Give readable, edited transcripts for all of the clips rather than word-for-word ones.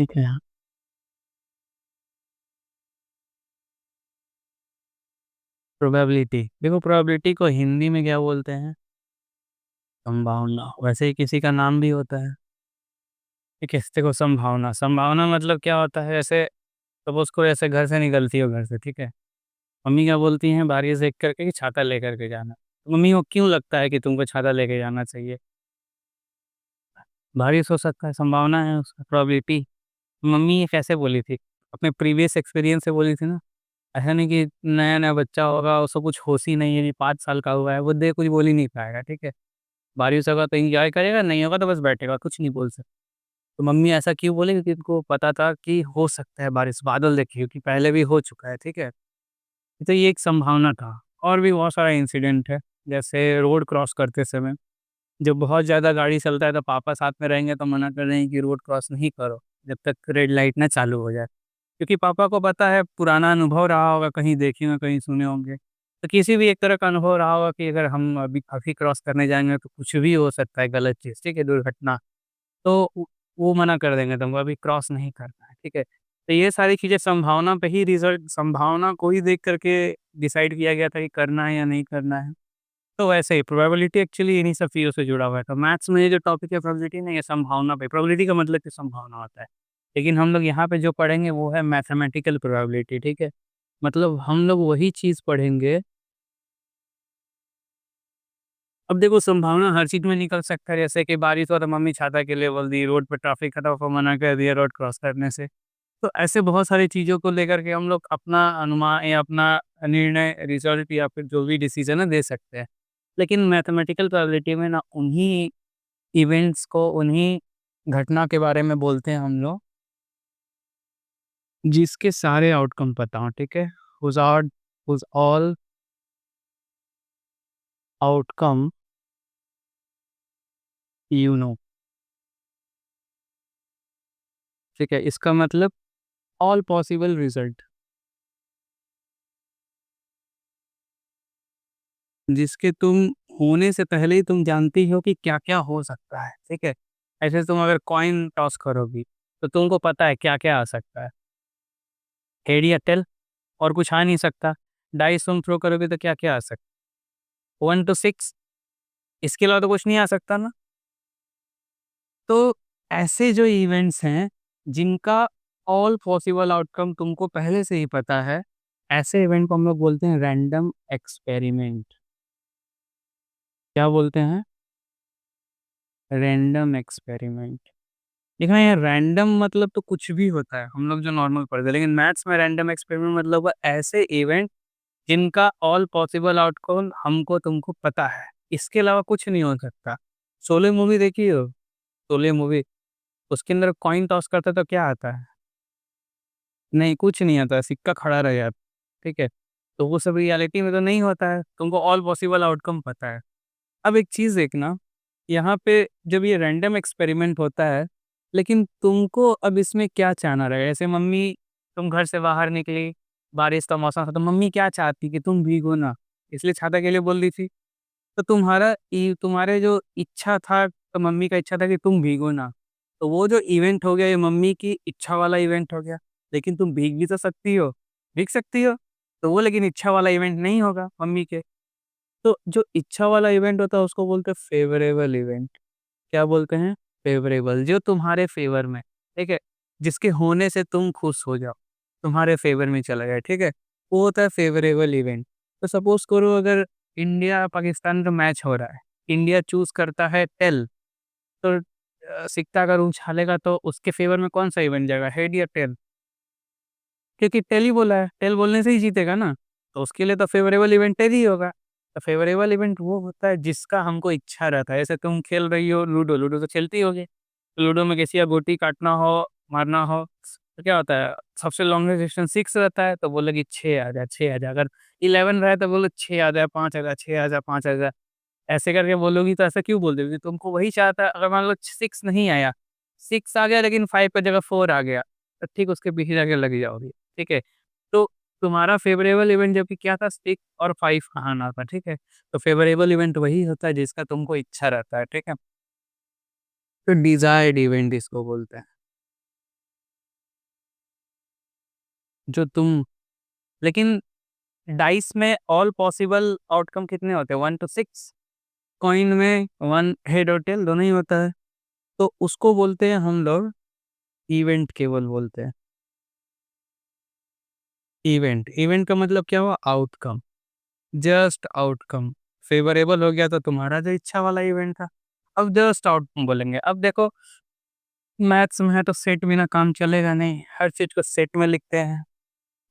ठीक है। प्रोबेबिलिटी, देखो प्रोबेबिलिटी को हिंदी में क्या बोलते हैं? संभावना। वैसे ही किसी का नाम भी होता है। ठीक है, देखो संभावना, संभावना मतलब क्या होता है? ऐसे सपोज़ कोई ऐसे घर से निकलती हो घर से, ठीक है? मम्मी क्या बोलती हैं बारिश देख कर के कि छाता लेकर के जाना। तो मम्मी को क्यों लगता है कि तुमको छाता लेके जाना चाहिए? बारिश हो सकता है, संभावना है उसका, प्रोबेबिलिटी। मम्मी ये कैसे बोली थी? अपने प्रीवियस एक्सपीरियंस से बोली थी ना। ऐसा नहीं कि नया-नया बच्चा होगा, उसको कुछ होश ही नहीं है, ये 5 साल का हुआ है, वो कुछ बोल ही नहीं पाएगा, ठीक है? बारिश होगा तो एन्जॉय करेगा, नहीं होगा तो बस बैठेगा, कुछ नहीं बोल सकता। तो मम्मी ऐसा क्यों बोली? क्योंकि उनको पता था कि हो सकता है बारिश, बादल देखी क्योंकि पहले भी हो चुका है, ठीक है? तो ये एक संभावना था। और भी बहुत सारा इंसिडेंट है, जैसे रोड क्रॉस करते समय जब बहुत ज़्यादा गाड़ी चलता है तो पापा साथ में रहेंगे तो मना कर रहे हैं कि रोड क्रॉस नहीं करो, जब तक रेड लाइट ना चालू हो जाए। क्योंकि पापा को पता है, पुराना अनुभव रहा होगा, कहीं देखे होंगे, कहीं सुने होंगे। तो किसी भी एक तरह का अनुभव रहा होगा कि अगर हम अभी क्रॉस करने जाएँगे तो कुछ भी हो सकता है गलत चीज़, ठीक है? दुर्घटना। तो वो मना कर देंगे तुमको, अभी क्रॉस नहीं करना है, ठीक है? तो ये सारी चीज़ें संभावना पे ही रिज़ल्ट, संभावना को ही देख कर के डिसाइड किया गया था कि करना है या नहीं करना है। तो वैसे ही प्रोबेबिलिटी एक्चुअली इन्हीं सब चीज़ों से जुड़ा हुआ है। तो मैथ्स में ये जो टॉपिक है प्रोबेबिलिटी नहीं है, संभावना पे। प्रोबेबिलिटी का मतलब कि संभावना होता है। लेकिन हम लोग यहाँ पे जो पढ़ेंगे वो है मैथमेटिकल प्रोबेबिलिटी, ठीक है? मतलब हम लोग वही चीज़ पढ़ेंगे। अब देखो संभावना हर चीज़ में निकल सकता है, जैसे कि बारिश हो तो मम्मी छाता के लिए बोल दी, रोड पे ट्रैफिक खड़ा हो मना कर दिया रोड क्रॉस करने से। तो ऐसे बहुत सारी चीज़ों को लेकर के हम लोग अपना अनुमान या अपना निर्णय, रिज़ल्ट या फिर जो भी डिसीज़न है दे सकते हैं। लेकिन मैथमेटिकल प्रोबेबिलिटी में ना उन्हीं इवेंट्स को, उन्हीं घटना के बारे में बोलते हैं हम लोग, जिसके सारे आउटकम पता हों, ठीक है? Who's all outcome you know, ठीक है? इसका मतलब ऑल पॉसिबल रिज़ल्ट, जिसके तुम होने से पहले ही तुम जानती हो कि क्या-क्या हो सकता है, ठीक है? ऐसे तुम अगर कॉइन टॉस करोगी, तो तुमको पता है क्या-क्या आ सकता है। हेड या टेल, और कुछ आ नहीं सकता। डाइस तुम थ्रो करोगे तो क्या-क्या आ सकता है? 1 टू 6, इसके अलावा तो कुछ नहीं आ सकता ना? तो ऐसे जो इवेंट्स हैं, जिनका ऑल पॉसिबल आउटकम तुमको पहले से ही पता है, ऐसे इवेंट को हम लोग बोलते हैं रैंडम एक्सपेरिमेंट। क्या बोलते हैं? Random experiment. देखना, ये रैंडम मतलब तो कुछ भी होता है, हम लोग जो नॉर्मल पढ़ते हैं, लेकिन मैथ्स में रैंडम एक्सपेरिमेंट मतलब वो ऐसे इवेंट जिनका ऑल पॉसिबल आउटकम हमको तुमको पता है। इसके अलावा कुछ नहीं हो सकता। शोले मूवी देखी हो? शोले मूवी, उसके अंदर कॉइन टॉस करते तो क्या आता है? नहीं, कुछ नहीं आता है, सिक्का खड़ा रह जाता है, ठीक है? तो वो सब रियलिटी में तो नहीं होता है, तुमको ऑल पॉसिबल आउटकम पता है। अब एक चीज़ देखना, यहाँ पे जब ये रैंडम एक्सपेरिमेंट होता है, लेकिन तुमको अब इसमें क्या चाहना रहेगा? जैसे मम्मी, तुम घर से बाहर निकली, बारिश का मौसम था, तो मम्मी क्या चाहती कि तुम भीगो ना, इसलिए छाता के लिए बोल दी थी। तो तुम्हारे जो इच्छा था, तो मम्मी का इच्छा था कि तुम भीगो ना। तो वो जो इवेंट हो गया, ये मम्मी की इच्छा वाला इवेंट हो गया। लेकिन तुम भीग भी तो सकती हो, भीग सकती हो। तो वो लेकिन इच्छा वाला इवेंट नहीं होगा मम्मी के। तो जो इच्छा वाला इवेंट होता है उसको बोलते हैं फेवरेबल इवेंट। क्या बोलते हैं? फेवरेबल, जो तुम्हारे फ़ेवर में, ठीक है? जिसके होने से तुम खुश हो जाओ, तुम्हारे फ़ेवर में चला जाए, ठीक है? वो होता है फेवरेबल इवेंट। तो सपोज़ करो अगर इंडिया-पाकिस्तान का मैच हो रहा है, इंडिया चूज़ करता है टेल, तो सिक्का अगर उछालेगा तो उसके फ़ेवर में कौन-सा इवेंट जाएगा, हेड या टेल? क्योंकि टेल ही बोला है, टेल बोलने से ही जीतेगा ना, तो उसके लिए तो फेवरेबल इवेंट टेल ही होगा। तो फेवरेबल इवेंट वो होता है जिसका हमको इच्छा रहता है। जैसे तुम खेल रही हो लूडो, लूडो तो खेलती होगी। लूडो में किसी का गोटी काटना हो, मारना हो, तो क्या होता है, सबसे लॉन्गेस्ट डिस्टेंस 6 रहता है, तो बोलेगी 6 आ जा, 6 आ जा। अगर 11 रहा है तो बोलो 6 आ जा, 5 आ जा, 6 आ जा, 5 आ जा। ऐसे करके बोलोगी तो ऐसा क्यों बोल दोगी? तुमको वही चाहता है। अगर मान लो 6 नहीं आया, 6 आ गया लेकिन 5 की जगह 4 आ गया, तो ठीक उसके पीछे जाके लग जाओगी, ठीक है? तो तुम्हारा फ़ेवरेबल इवेंट जबकि क्या था, 6 और 5 का आना था, ठीक है? तो फ़ेवरेबल इवेंट वही होता है जिसका तुमको इच्छा रहता है, ठीक है? तो डिज़ायर्ड इवेंट इसको बोलते हैं। जो तुम लेकिन डाइस में ऑल पॉसिबल आउटकम कितने होते हैं? 1 टू 6। कॉइन में 1 हेड और टेल दोनों ही होता है। तो उसको बोलते हैं हम लोग इवेंट केवल बोलते हैं। इवेंट, इवेंट का मतलब क्या हुआ? Outcome, just outcome. फेवरेबल हो गया तो तुम्हारा जो इच्छा वाला इवेंट था। अब जस्ट आउटकम बोलेंगे। अब देखो, मैथ्स में है तो सेट बिना काम चलेगा नहीं, हर चीज़ को सेट में लिखते हैं।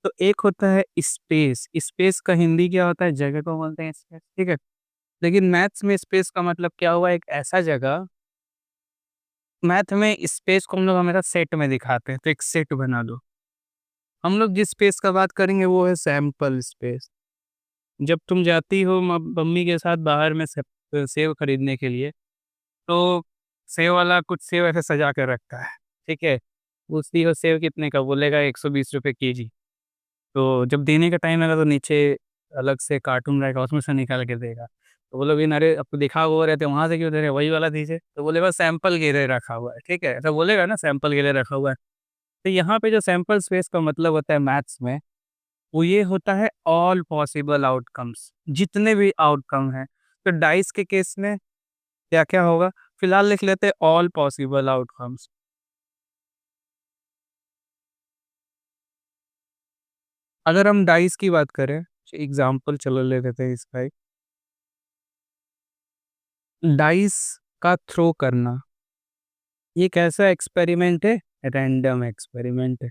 तो एक होता है स्पेस, स्पेस का हिंदी क्या होता है? जगह को बोलते हैं स्पेस, ठीक है? लेकिन मैथ्स में स्पेस का मतलब क्या हुआ? एक ऐसा जगह, मैथ में स्पेस को हम लोग हमेशा सेट में दिखाते हैं, तो एक सेट बना लो। हम लोग जिस स्पेस का बात करेंगे वो है सैंपल स्पेस। जब तुम जाती हो मम्मी के साथ बाहर में सेब खरीदने के लिए, तो सेब वाला कुछ सेब ऐसे सजा कर रखता है, ठीक है? पूछती हो सेब कितने का? बोलेगा 120 रुपए केजी। तो जब देने का टाइम आएगा तो नीचे अलग से कार्टून रहेगा, उसमें से निकाल के देगा। तो बोलोगे अरे अब तो दिखा हुआ रहते वहाँ से क्यों दे रहे? वही वाला दीजिए। तो बोलेगा सैंपल के लिए रखा हुआ है, ठीक है? ऐसा बोलेगा ना, सैंपल के लिए रखा हुआ है। तो यहाँ पे जो सैंपल स्पेस का मतलब होता है मैथ्स में, वो ये होता है ऑल पॉसिबल आउटकम्स, जितने भी आउटकम हैं। तो डाइस के केस में क्या-क्या होगा? फिलहाल लिख लेते हैं ऑल पॉसिबल आउटकम्स। अगर हम डाइस की बात करें, एग्ज़ाम्पल चलो ले लेते हैं इसका एक। डाइस का थ्रो करना, ये कैसा एक्सपेरिमेंट है? रैंडम एक्सपेरिमेंट है,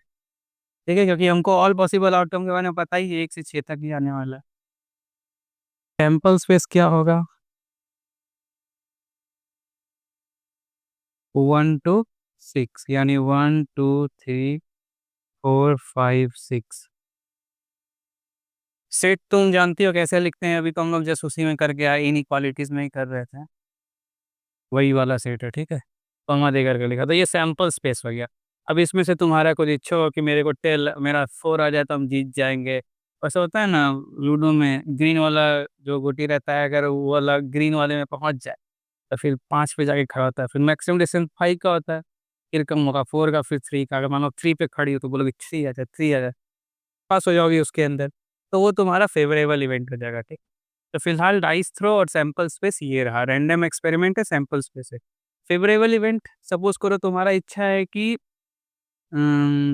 ठीक है? क्योंकि हमको ऑल पॉसिबल आउटकम के बारे में पता ही है, 1 से 6 तक ही आने वाला है। सैंपल स्पेस क्या होगा? 1 टू 6, यानी 1, 2, 3, 4, 5, 6। सेट तुम जानती हो कैसे लिखते हैं? अभी तो हम लोग जस्ट उसी में करके आए, इनइक्वालिटीज़ में ही कर रहे थे। वही वाला सेट है, ठीक है? कॉमा दे करके लिखा, तो ये सैंपल स्पेस हो गया। अब इसमें से तुम्हारा कुछ इच्छा हो कि मेरे को टेल मेरा 4 आ जाए तो हम जीत जाएँगे। ऐसा होता है ना, लूडो में ग्रीन वाला जो गोटी रहता है, अगर वो वाला ग्रीन वाले में पहुँच जाए, तो फिर 5 पे जाके खड़ा होता है। फिर मैक्सिमम डिस्टेंस 5 का होता है, फिर कम होगा 4 का, फिर 3 का। अगर मान लो 3 पे खड़ी हो तो बोलोगे 3 आ जाए, 3 आ जाए, पास हो जाओगी उसके अंदर। तो वो तुम्हारा फ़ेवरेबल इवेंट हो जाएगा, ठीक? तो फिलहाल डाइस थ्रो और सैंपल स्पेस ये रहा, रैंडम एक्सपेरिमेंट है, सैंपल स्पेस है। फ़ेवरेबल इवेंट सपोज़ करो तुम्हारा इच्छा है कि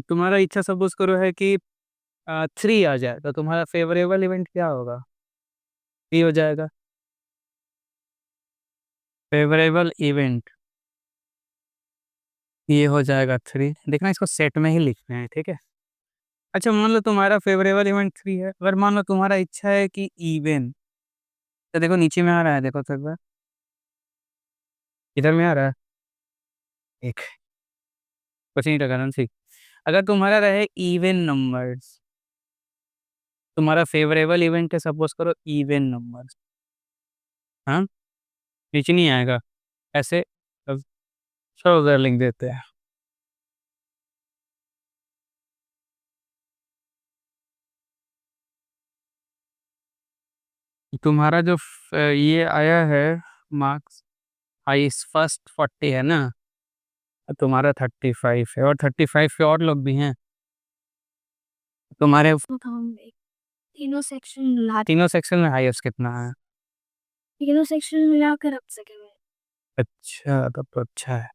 तुम्हारा इच्छा सपोज़ करो है कि 3 आ जाए, तो तुम्हारा फ़ेवरेबल इवेंट क्या होगा? 3 हो जाएगा। फ़ेवरेबल इवेंट ये हो जाएगा 3। देखना, इसको सेट में ही लिखना है, ठीक है? अच्छा, मान लो तुम्हारा फ़ेवरेबल इवेंट 3 है, अगर मान लो तुम्हारा इच्छा है कि इवन, तो देखो नीचे में आ रहा है, देखो तो एक बार, इधर में आ रहा है, एक कुछ नहीं रखा सी। अगर तुम्हारा रहे इवन नंबर्स, तुम्हारा फ़ेवरेबल इवेंट है सपोज़ करो इवन नंबर्स, हाँ? नीचे नहीं आएगा, ऐसे अब चलो उधर लिख देते हैं। तुम्हारा जो ये आया है मार्क्स, हाईएस्ट फर्स्ट 40 है ना? तुम्हारा 35 है और 35 के और लोग भी हैं। तुम्हारे तो हम एक तीनों सेक्शन मिला तीनों सेक्शन में हाईएस्ट कितना है? तीनों सेक्शन मिलाकर रख सकेंगे। अच्छा, तब तो अच्छा है।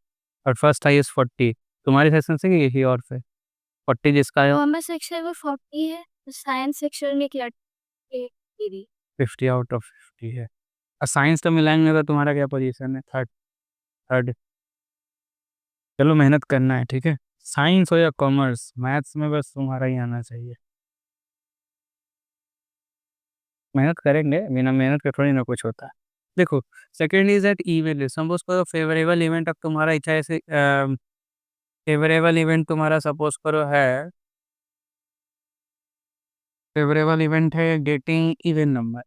और फर्स्ट हाईएस्ट 40 तुम्हारे सेक्शन से कि किसी और से? 40 जिसका है कॉमर्स सेक्शन में 40 है, साइंस सेक्शन में क्या दीदी 50 आउट ऑफ 50 है। और साइंस तो मिलाएँगे तो तुम्हारा क्या पोज़ीशन है? Third, third. चलो मेहनत करना है, ठीक है? साइंस हो या कॉमर्स, मैथ्स में बस तुम्हारा ही आना चाहिए। मेहनत करेंगे, बिना मेहनत के थोड़ी ना कुछ होता है। देखो, second is that event suppose करो फेवरेबल इवेंट, अब तुम्हारा इच्छा है ऐसे फेवरेबल इवेंट तुम्हारा सपोज़ करो है, फेवरेबल इवेंट है गेटिंग इवन नंबर।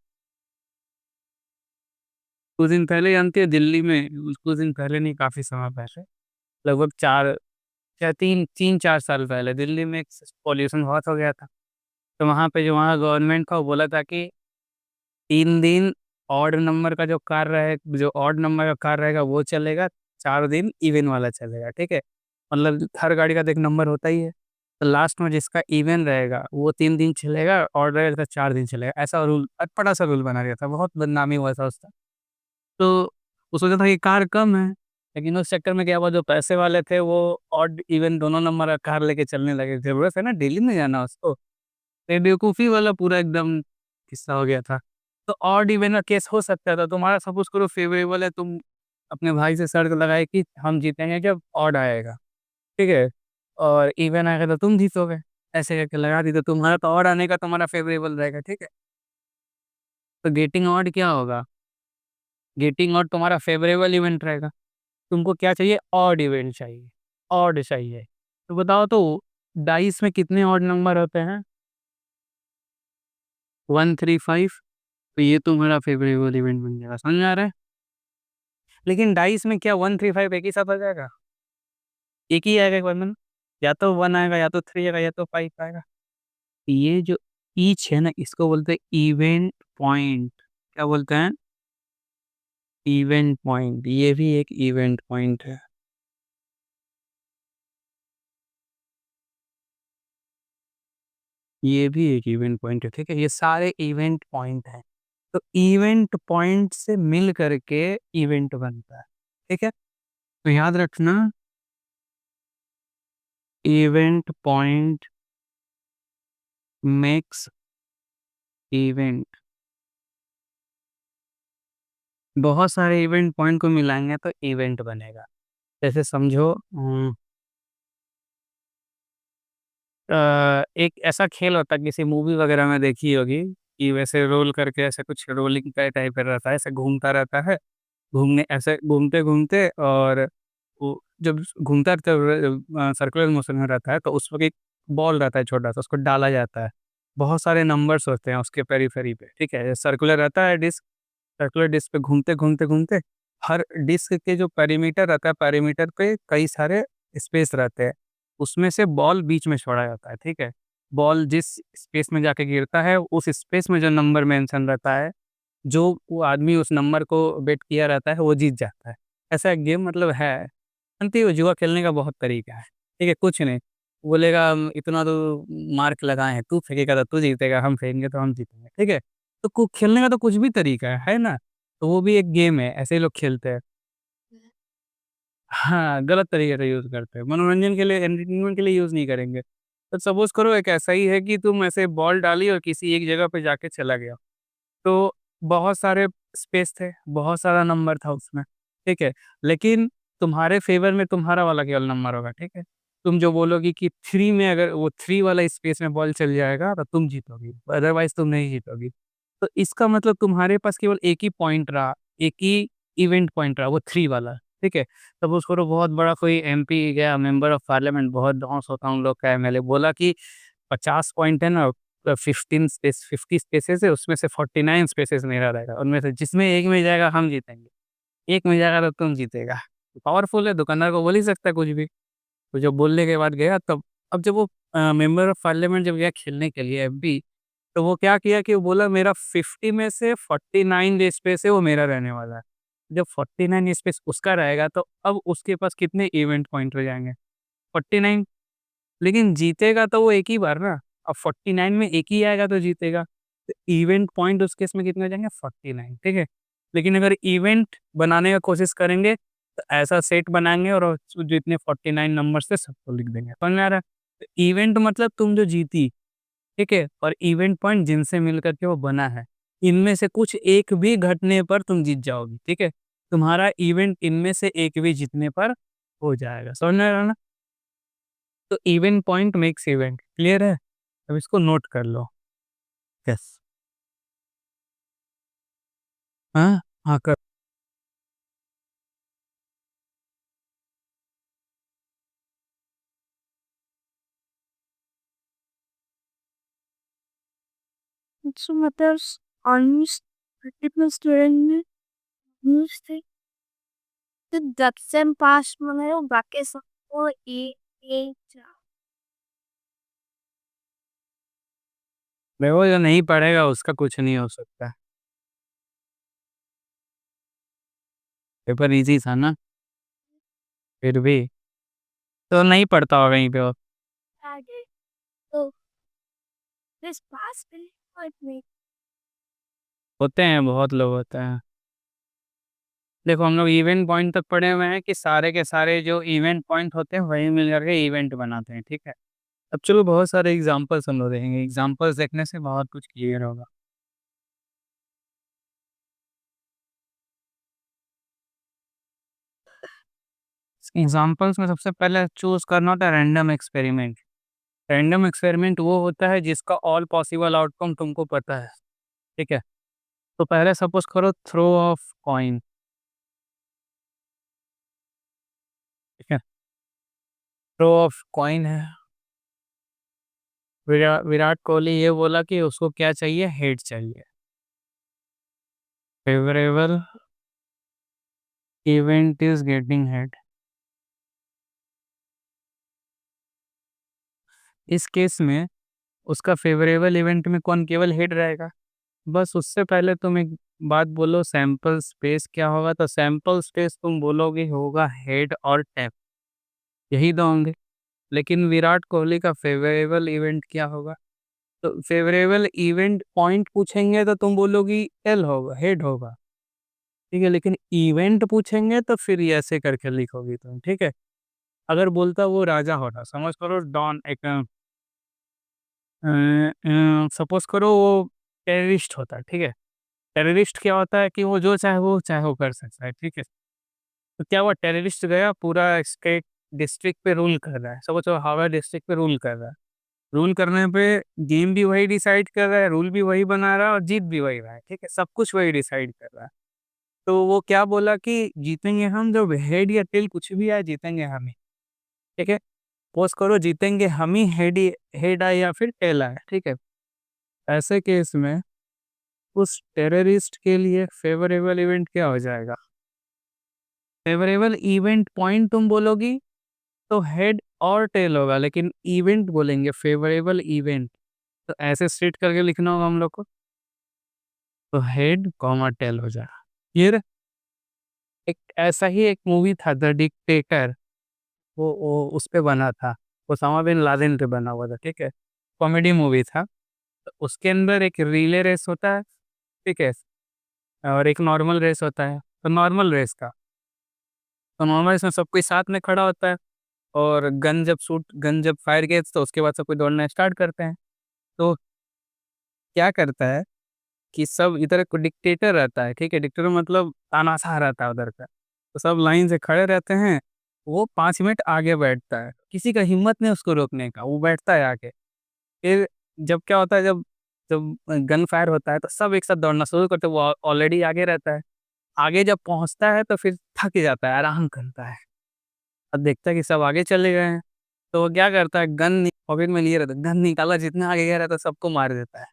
कुछ दिन पहले जानती है दिल्ली में, कुछ दिन पहले नहीं, काफ़ी समय पहले, लगभग 4 या 3-4 साल पहले दिल्ली में एक पॉल्यूशन बहुत हो गया था। तो वहाँ पे जो वहाँ गवर्नमेंट था वो बोला था कि 3 दिन ऑड नंबर का जो कार रहे जो ऑड नंबर का कार रहेगा वो चलेगा, 4 दिन इवन वाला चलेगा, ठीक है? मतलब हर गाड़ी का तो एक नंबर होता ही है। तो लास्ट में जिसका इवन रहेगा वो 3 दिन चलेगा, ऑड रहेगा तो 4 दिन चलेगा। ऐसा रूल अटपटा-सा रूल बना दिया था, बहुत बदनामी हुआ था उसका। तो वो सोचा था कि कार कम है, लेकिन उस चक्कर में क्या हुआ, जो पैसे वाले थे वो ऑड इवन दोनों नंबर का कार लेके चलने लगे। ज़रूरत है ना, डेली नहीं जाना उसको। तो ये बेवकूफ़ी वाला पूरा एकदम किस्सा हो गया था। तो ऑड इवन का केस हो सकता था, तुम्हारा सपोज़ करो फ़ेवरेबल है, तुम अपने भाई से शर्त लगाए कि हम जीतेंगे जब ऑड आएगा, ठीक है? और इवन आएगा तो तुम जीतोगे, ऐसे करके लगा दी, तो तुम्हारा तो ऑड आने का तुम्हारा फ़ेवरेबल रहेगा, ठीक है? तो गेटिंग ऑड क्या होगा? गेटिंग ऑड तुम्हारा फ़ेवरेबल इवेंट रहेगा। तुमको क्या चाहिए? ऑड इवेंट चाहिए, ऑड चाहिए। तो बताओ तो डाइस में कितने ऑड नंबर होते हैं? 135। तो ये तुम्हारा फ़ेवरेबल इवेंट बन जाएगा, समझ में आ रहा है? लेकिन डाइस में क्या 135 एक ही साथ आ जाएगा? एक ही आएगा वरना, या तो 1 आएगा, या तो 3 आएगा, या तो 5 आएगा। ये जो ईच है ना, इसको बोलते हैं इवेंट पॉइंट। क्या बोलते हैं? Event point. ये भी एक इवेंट पॉइंट है। ये भी एक इवेंट पॉइंट है, ठीक है? ये सारे इवेंट पॉइंट हैं। तो इवेंट पॉइंट से मिल करके इवेंट बनता है, ठीक है? तो याद रखना, इवेंट पॉइंट मेक्स इवेंट। बहुत सारे इवेंट पॉइंट को मिलाएँगे तो इवेंट बनेगा। जैसे समझो, एक ऐसा खेल होता है, किसी मूवी वगैरह में देखी होगी, कि वैसे रोल करके ऐसे कुछ रोलिंग का टाइप का रहता है, ऐसे घूमता रहता है, घूमने ऐसे घूमते-घूमते, और वो जब घूमता सर्कुलर मोशन में रहता है, तो उस वक़्त एक बॉल रहता है छोटा-सा, उसको डाला जाता है। बहुत सारे नंबर्स होते हैं उसके पेरिफेरी पे, ठीक है? सर्कुलर रहता है डिस्क, सर्कुलर डिस्क पे घूमते-घूमते-घूमते, हर डिस्क के जो पेरीमीटर रहता है, पेरीमीटर पे कई सारे स्पेस रहते हैं। उसमें से बॉल बीच में छोड़ा जाता है, ठीक है? बॉल जिस स्पेस में जाके गिरता है, उस स्पेस में जो नंबर मेंशन रहता है, जो वो आदमी उस नंबर को बेट किया रहता है, वो जीत जाता है। ऐसा एक गेम मतलब है। जानती हो, जुआ खेलने का बहुत तरीका है, ठीक है? कुछ नहीं, बोलेगा हम इतना तो मार्क लगाए हैं, तू फेंकेगा तो तू जीतेगा, हम फेंकेंगे तो हम जीतेंगे, ठीक है? तो कु खेलने का तो कुछ भी तरीका है ना? तो वो भी एक गेम है, ऐसे ही लोग खेलते हैं। हाँ, गलत तरीके से यूज़ करते हैं। मनोरंजन के लिए, एंटरटेनमेंट के लिए यूज़ नहीं करेंगे। तो सपोज़ करो एक ऐसा ही है कि तुम ऐसे बॉल डाली और किसी एक जगह पे जाके चला गया। तो बहुत सारे स्पेस थे, बहुत सारा नंबर था उसमें, ठीक है? लेकिन तुम्हारे फ़ेवर में तुम्हारा वाला केवल नंबर होगा, ठीक है? तुम जो बोलोगी कि 3 में, अगर वो 3 वाला स्पेस में बॉल चल जाएगा तो तुम जीतोगी, अदरवाइज़ तुम नहीं जीतोगी। तो इसका मतलब तुम्हारे पास केवल एक ही पॉइंट रहा, एक ही इवेंट पॉइंट रहा, वो 3 वाला, ठीक है? सपोज़ करो बहुत बड़ा कोई एमपी या मेंबर ऑफ पार्लियामेंट, बहुत धौंस होता है उन लोग का एमएलए, बोला कि 50 पॉइंट है ना, 50 स्पेसेस है, उसमें से 49 स्पेसेस मेरा रहेगा। उनमें से जिसमें एक में जाएगा हम जीतेंगे, एक में जाएगा तो तुम जीतेगा। पावरफुल है, दुकानदार को बोल ही सकता है कुछ भी। तो जब बोलने के बाद गया तब, अब जब वो मेंबर ऑफ पार्लियामेंट जब गया खेलने के लिए एमपी, तो वो क्या किया कि वो बोला मेरा 50 में से 49 जो स्पेस है वो मेरा रहने वाला है। जब 49 स्पेस उसका रहेगा तो अब उसके पास कितने इवेंट पॉइंट हो जाएँगे? 49। लेकिन जीतेगा तो वो एक ही बार ना, अब 49 में एक ही आएगा तो जीतेगा। तो इवेंट पॉइंट उस केस में कितने हो जाएँगे? 49, ठीक है? लेकिन अगर इवेंट बनाने का कोशिश करेंगे, तो ऐसा सेट बनाएँगे और जितने 49 नंबर्स थे सबको लिख देंगे। समझ में आ रहा है? तो इवेंट मतलब तुम जो जीती, ठीक है? और इवेंट पॉइंट जिनसे मिल कर के वो बना है, इनमें से कुछ एक भी घटने पर तुम जीत जाओगी, ठीक है? तुम्हारा इवेंट इनमें से एक भी जीतने पर हो जाएगा। समझ में आ रहा है ना? तो event point makes event, clear है? अब इसको नोट कर लो। यस। हाँ, हाँ, कर। So मतलब ऑलमोस्ट 30 स्टूडेंट में न्यूज़ थे। तो 10 सेम पास में हो, बाकी सबको ए जा। देखो, जो नहीं पढ़ेगा उसका कुछ नहीं हो सकता। पेपर ईज़ी था ना, फिर भी। तो नहीं पढ़ता होगा कहीं पे और। आगे This past with me. होते हैं, बहुत लोग होते हैं। देखो हम लोग इवेंट पॉइंट तक पढ़े हुए हैं कि सारे के सारे जो इवेंट पॉइंट होते हैं वही मिल करके इवेंट बनाते हैं, ठीक है। अब चलो बहुत सारे एग्जांपल्स हम लोग देखेंगे, एग्जांपल्स देखने से बहुत कुछ क्लियर होगा। एग्जांपल्स में सबसे पहले चूज करना होता है रैंडम एक्सपेरिमेंट। रैंडम एक्सपेरिमेंट वो होता है जिसका ऑल पॉसिबल आउटकम तुमको पता है, ठीक है। तो पहले सपोज करो थ्रो ऑफ कॉइन, ठीक है। थ्रो ऑफ कॉइन है, विराट कोहली ये बोला कि उसको क्या चाहिए, हेड चाहिए। Favourable event is getting head. इस केस में उसका फेवरेबल इवेंट में कौन केवल हेड रहेगा। बस उससे पहले तुम एक बात बोलो, सैंपल स्पेस क्या होगा, तो सैंपल स्पेस तुम बोलोगे होगा हेड और टैप, यही दो होंगे। लेकिन विराट कोहली का फेवरेबल इवेंट क्या होगा, तो फेवरेबल इवेंट पॉइंट पूछेंगे तो तुम बोलोगी एल होगा, हेड होगा, ठीक है। लेकिन इवेंट पूछेंगे तो फिर ये ऐसे करके लिखोगी तुम, ठीक है। अगर बोलता वो राजा होता, समझ करो डॉन एक, सपोज करो वो टेररिस्ट होता है, ठीक है। टेररिस्ट क्या होता है कि वो जो चाहे वो कर सकता है, ठीक है। तो क्या हुआ, टेररिस्ट गया पूरा स्टेट डिस्ट्रिक्ट पे रूल कर रहा है, समझो हावड़ा डिस्ट्रिक्ट पे रूल कर रहा है। रूल करने पे गेम भी वही डिसाइड कर रहा है, रूल भी वही बना रहा है और जीत भी वही रहा है, ठीक है। सब कुछ वही डिसाइड कर रहा है। तो वो क्या बोला कि जीतेंगे हम, जब हेड या टेल कुछ भी आए जीतेंगे हम ही, ठीक है। पोस्ट करो जीतेंगे हम ही, हेड आए या फिर टेल आए, ठीक है। ऐसे केस में उस टेररिस्ट के लिए फेवरेबल इवेंट क्या हो जाएगा, फेवरेबल इवेंट पॉइंट तुम बोलोगी तो हेड और टेल होगा, लेकिन इवेंट बोलेंगे फेवरेबल इवेंट, तो ऐसे स्ट्रेट करके लिखना होगा हम लोग को। तो हेड कॉमा टेल हो जाएगा। फिर एक ऐसा ही एक मूवी था द डिक्टेटर, वो उस पे बना था, ओसामा बिन लादेन पे बना हुआ था, ठीक है। कॉमेडी मूवी था। तो उसके अंदर एक रिले रेस होता है, ठीक है, और एक नॉर्मल रेस होता है। तो नॉर्मल रेस में सब कोई साथ में खड़ा होता है, और गन जब फायर किया तो उसके बाद सब कोई दौड़ना स्टार्ट करते हैं। तो क्या करता है कि सब इधर को डिक्टेटर रहता है, ठीक है। डिक्टेटर मतलब तानाशाह रहता है उधर का। तो सब लाइन से खड़े रहते हैं, वो 5 मिनट आगे बैठता है, किसी का हिम्मत नहीं उसको रोकने का, वो बैठता है आगे। फिर जब क्या होता है, जब जब गन फायर होता है तो सब एक साथ दौड़ना शुरू करते हैं, वो ऑलरेडी आगे रहता है। आगे जब पहुंचता है तो फिर थक जाता है, आराम करता है, और देखता है कि सब आगे चले गए हैं। तो वो क्या करता है, गन पॉकेट में लिए रहता है, गन निकाला, जितना आगे गया रहता है सबको मार देता है।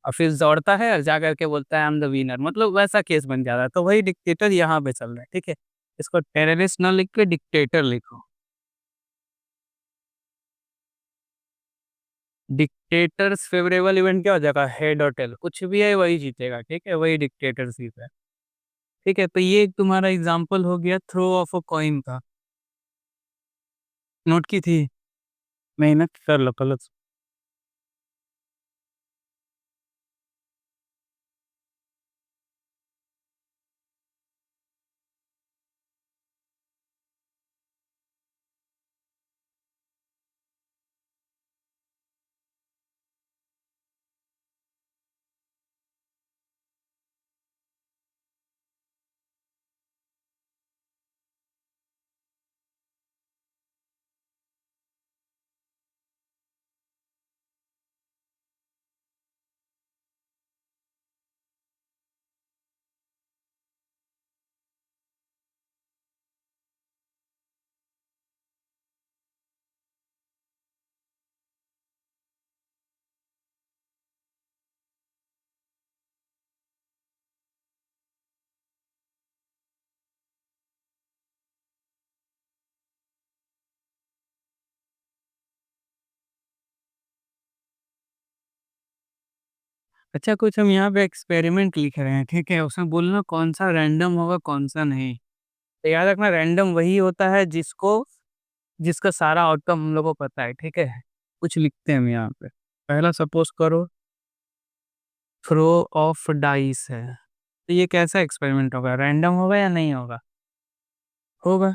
और फिर दौड़ता है और जा करके बोलता है आई एम द विनर, मतलब वैसा केस बन जाता है। तो वही डिक्टेटर यहाँ पे चल रहा है, ठीक है। इसको टेररिस्ट ना लिख के डिक्टेटर लिखो। डिक्टेटर्स फेवरेबल इवेंट क्या हो जाएगा, हेड और टेल, कुछ भी है वही जीतेगा, ठीक है, वही डिक्टेटरशिप है, ठीक है। तो ये एक तुम्हारा एग्जाम्पल हो गया थ्रो ऑफ अ कॉइन का। नोट की थी, मेहनत कर लो कल। अच्छा, कुछ हम यहाँ पे एक्सपेरिमेंट लिख रहे हैं, ठीक है। उसमें बोलना कौन सा रैंडम होगा कौन सा नहीं। तो याद रखना रैंडम वही होता है जिसका सारा आउटकम हम लोग को पता है, ठीक है। कुछ लिखते हैं हम यहाँ पे, पहला सपोज करो थ्रो ऑफ डाइस है, तो ये कैसा एक्सपेरिमेंट होगा? रैंडम होगा या नहीं होगा? होगा,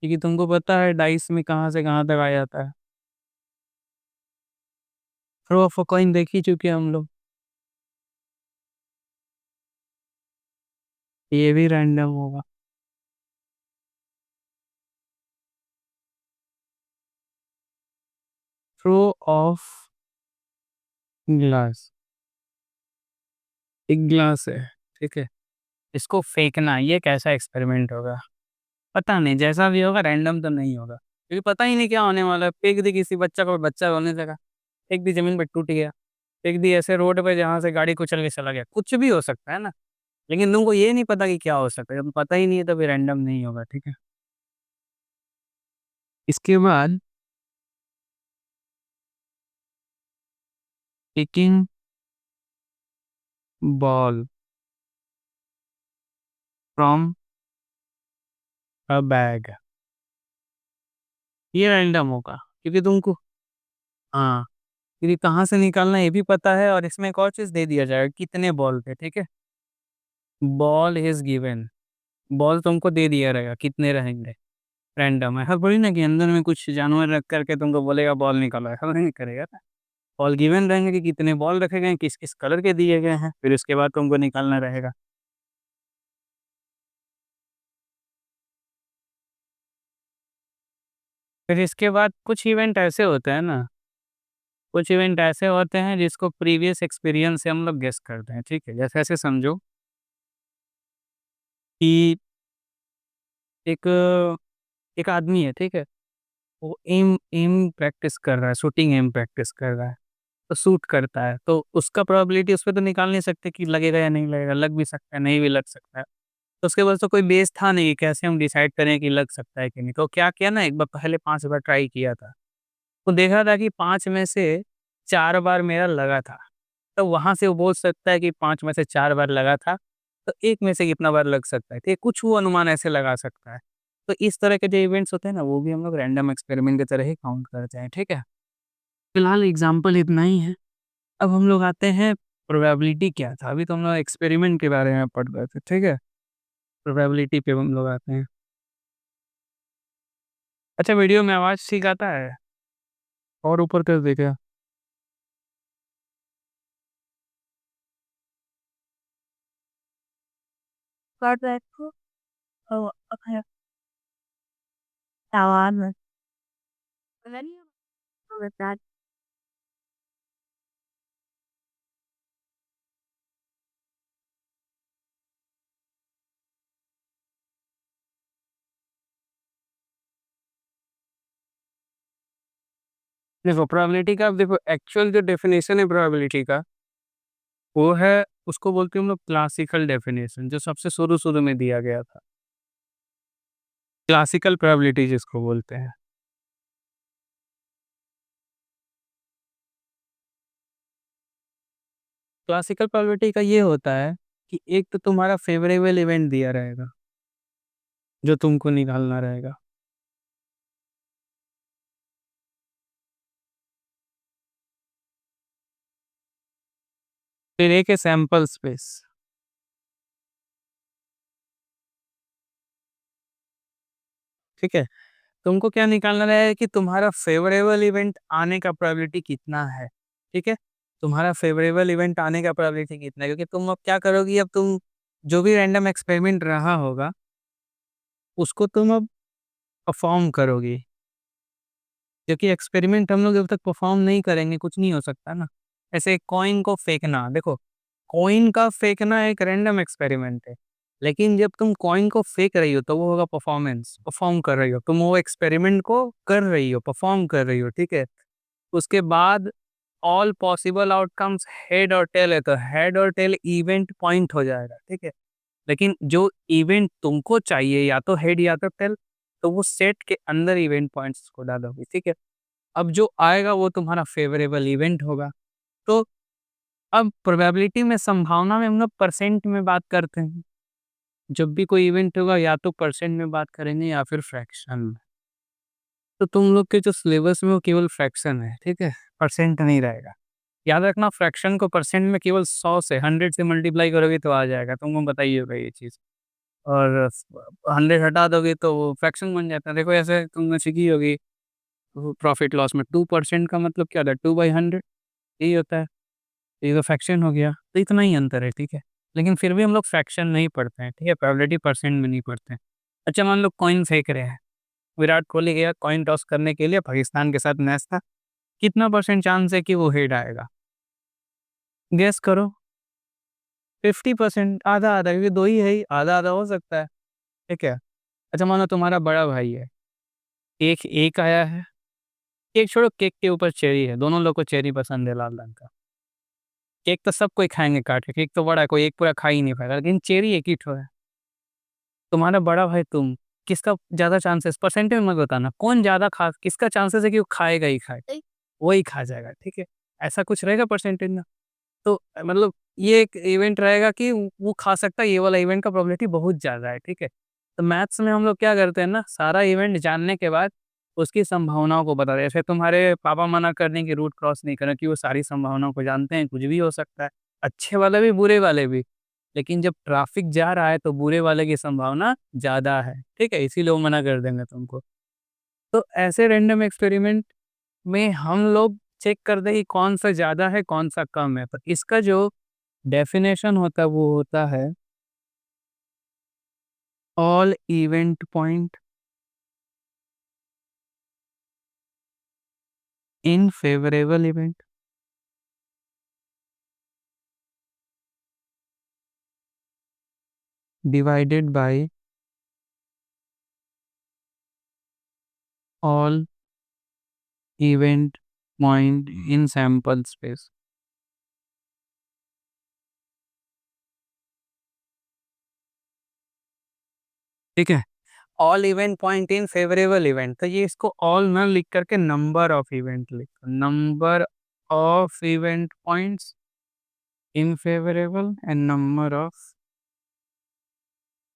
क्योंकि तुमको पता है डाइस में कहाँ से कहाँ तक आ जाता है। थ्रो ऑफ अ कॉइन देख ही चुके हैं हम लोग, ये भी रैंडम होगा। थ्रो ऑफ ग्लास, एक ग्लास है, ठीक है, इसको फेंकना, ये कैसा एक्सपेरिमेंट होगा? पता नहीं, जैसा भी होगा रैंडम तो नहीं होगा, क्योंकि पता ही नहीं क्या होने वाला है। फेंक दी किसी बच्चा को, बच्चा रोने लगा, फेंक दी ज़मीन पे टूट गया, फेंक दी ऐसे रोड पे जहाँ से गाड़ी कुचल के चला गया, कुछ भी हो सकता है ना। लेकिन तुमको ये नहीं पता कि क्या हो सकता है, जब पता ही नहीं है तो फिर रैंडम नहीं होगा, ठीक है। इसके बाद picking ball from a bag, ये रैंडम होगा, क्योंकि तुमको, हाँ, क्योंकि कहाँ से निकालना है ये भी पता है, और इसमें एक और चीज़ दे दिया जाएगा कितने बॉल थे, ठीक है। बॉल इज़ गिवन, बॉल तुमको दे दिया रहेगा कितने रहेंगे, रैंडम है। ऐसा थोड़ी ना कि अंदर में कुछ जानवर रख कर के तुमको बोलेगा बॉल निकालो, ऐसा नहीं करेगा ना। बॉल गिवन रहेंगे कि कितने बॉल रखे गए हैं, किस-किस कलर के दिए गए हैं, फिर उसके बाद तुमको निकालना रहेगा। फिर इसके बाद कुछ इवेंट ऐसे होते हैं ना, कुछ इवेंट ऐसे होते हैं जिसको प्रीवियस एक्सपीरियंस से हम लोग गेस करते हैं, ठीक है। जैसे ऐसे समझो कि एक एक आदमी है, ठीक है, वो एम एम प्रैक्टिस कर रहा है, शूटिंग एम प्रैक्टिस कर रहा है, तो शूट करता है, तो उसका प्रोबेबिलिटी उस पे तो निकाल नहीं सकते कि लगेगा या नहीं लगेगा, लग भी सकता है, नहीं भी लग सकता है। तो उसके पास तो कोई बेस था नहीं कि कैसे हम डिसाइड करें कि लग सकता है कि नहीं। तो क्या किया ना, एक बार पहले 5 बार ट्राई किया था, तो देखा था कि 5 में से 4 बार मेरा लगा था। तो वहाँ से वो बोल सकता है कि 5 में से 4 बार लगा था, तो 1 में से कितना बार लग सकता है, ठीक है? कुछ वो अनुमान ऐसे लगा सकता है। तो इस तरह के जो इवेंट्स होते हैं ना, वो भी हम लोग रैंडम एक्सपेरिमेंट की तरह ही काउंट करते हैं, ठीक है? फिलहाल एग्ज़ाम्पल इतना ही है। अब हम लोग आते हैं प्रोबेबिलिटी क्या था? अभी तो हम लोग एक्सपेरिमेंट के बारे में पढ़ रहे थे, ठीक है? प्रोबेबिलिटी पे हम लोग आते हैं। अच्छा, वीडियो में आवाज़ ठीक आता है? और ऊपर कर दें क्या? कर देखो। ओ, ओके। तावान बता। देखो प्रोबेबिलिटी का, देखो एक्चुअल जो डेफिनेशन है प्रोबेबिलिटी का, वो है, उसको बोलते हैं हम लोग क्लासिकल डेफिनेशन, जो सबसे शुरू-शुरू में दिया गया था। क्लासिकल प्रोबेबिलिटी जिसको बोलते हैं। क्लासिकल प्रोबेबिलिटी का ये होता है कि एक तो तुम्हारा फ़ेवरेबल इवेंट दिया रहेगा, जो तुमको निकालना रहेगा। फिर एक है सैंपल स्पेस, ठीक है? तुमको क्या निकालना रहेगा कि तुम्हारा फ़ेवरेबल इवेंट आने का प्रोबेबिलिटी कितना है, ठीक है? तुम्हारा फ़ेवरेबल इवेंट आने का प्रोबेबिलिटी कितना है, क्योंकि तुम अब क्या करोगी, अब तुम जो भी रैंडम एक्सपेरिमेंट रहा होगा, उसको तुम अब परफ़ॉर्म करोगी। क्योंकि एक्सपेरिमेंट हम लोग जब तक परफ़ॉर्म नहीं करेंगे, कुछ नहीं हो सकता ना। ऐसे कॉइन को फेंकना, देखो, कॉइन का फेंकना एक रैंडम एक्सपेरिमेंट है। लेकिन जब तुम कॉइन को फेंक रही हो, तो वो होगा परफ़ॉर्मेंस, परफ़ॉर्म कर रही हो। तुम वो एक्सपेरिमेंट को कर रही हो, परफ़ॉर्म कर रही हो, ठीक है? उसके बाद ऑल पॉसिबल आउटकम्स हेड और टेल है, तो हेड और टेल इवेंट पॉइंट हो जाएगा, ठीक है? लेकिन जो इवेंट तुमको चाहिए, या तो हेड या तो टेल, तो वो सेट के अंदर इवेंट पॉइंट्स को डालोगे, ठीक है? अब जो आएगा वो तुम्हारा फ़ेवरेबल इवेंट होगा। तो अब प्रोबेबिलिटी में, संभावना में हम लोग परसेंट में बात करते हैं। जब भी कोई इवेंट होगा, या तो परसेंट में बात करेंगे या फिर फ्रैक्शन में। तो तुम लोग के जो सिलेबस में वो केवल फ्रैक्शन है, ठीक है? परसेंट नहीं रहेगा। याद रखना फ्रैक्शन को परसेंट में केवल 100 से 100 से मल्टीप्लाई करोगे तो आ जाएगा, तुमको बताइए होगा ये चीज़। और 100 हटा दोगे तो वो फ्रैक्शन बन जाता है। देखो ऐसे तुमने सीखी होगी प्रॉफिट लॉस में 2% का मतलब क्या होता है 2/100 यही होता है। ये तो फ्रैक्शन हो गया, तो इतना ही अंतर है, ठीक है? लेकिन फिर भी हम लोग फ्रैक्शन नहीं पढ़ते हैं, ठीक है? प्रोबेबिलिटी परसेंट में नहीं पढ़ते हैं। अच्छा मान लो कॉइन फेंक रहे हैं, विराट कोहली गया कॉइन टॉस करने के लिए, पाकिस्तान के साथ मैच था, कितना परसेंट चांस है कि वो हेड आएगा? गेस करो। 50% आधा-आधा क्योंकि 2 ही है ही, आधा-आधा हो सकता है, ठीक है? अच्छा मानो तुम्हारा बड़ा भाई है, एक एक आया है, केक छोड़ो केक के ऊपर चेरी है, दोनों लोग को चेरी पसंद है लाल रंग का। केक तो सब कोई खाएँगे काट के, केक तो बड़ा है, कोई एक पूरा खा ही नहीं पाएगा, लेकिन चेरी एक ही ठो है। तुम्हारा बड़ा भाई तुम, किसका ज़्यादा चांसेस परसेंटेज मत बताना, कौन ज़्यादा खा किसका चांसेस है कि वो खाएगा ही खाएगा, वही खा जाएगा, ठीक है? ऐसा कुछ रहेगा परसेंटेज में? तो मतलब ये एक इवेंट रहेगा कि वो खा सकता है, ये वाला इवेंट का प्रोबेबिलिटी बहुत ज़्यादा है, ठीक है? तो मैथ्स में हम लोग क्या करते हैं ना, सारा इवेंट जानने के बाद उसकी संभावनाओं को बता दें। जैसे तुम्हारे पापा मना कर दें कि रूट क्रॉस नहीं करना कि वो सारी संभावनाओं को जानते हैं, कुछ भी हो सकता है, अच्छे वाले भी, बुरे वाले भी। लेकिन जब ट्रैफिक जा रहा है तो बुरे वाले की संभावना ज़्यादा है, ठीक है? इसीलिए वो मना कर देंगे तुमको। तो ऐसे रैंडम एक्सपेरिमेंट में हम लोग चेक करते हैं कि कौन-सा ज़्यादा है, कौन-सा कम है। तो इसका जो डेफिनेशन होता है वो होता है all event point in favourable event divided by all event point in sample space. ठीक है? All event point in favourable event, तो ये इसको ऑल ना लिख करके नंबर ऑफ इवेंट लिखो, number of event points in favourable and number of.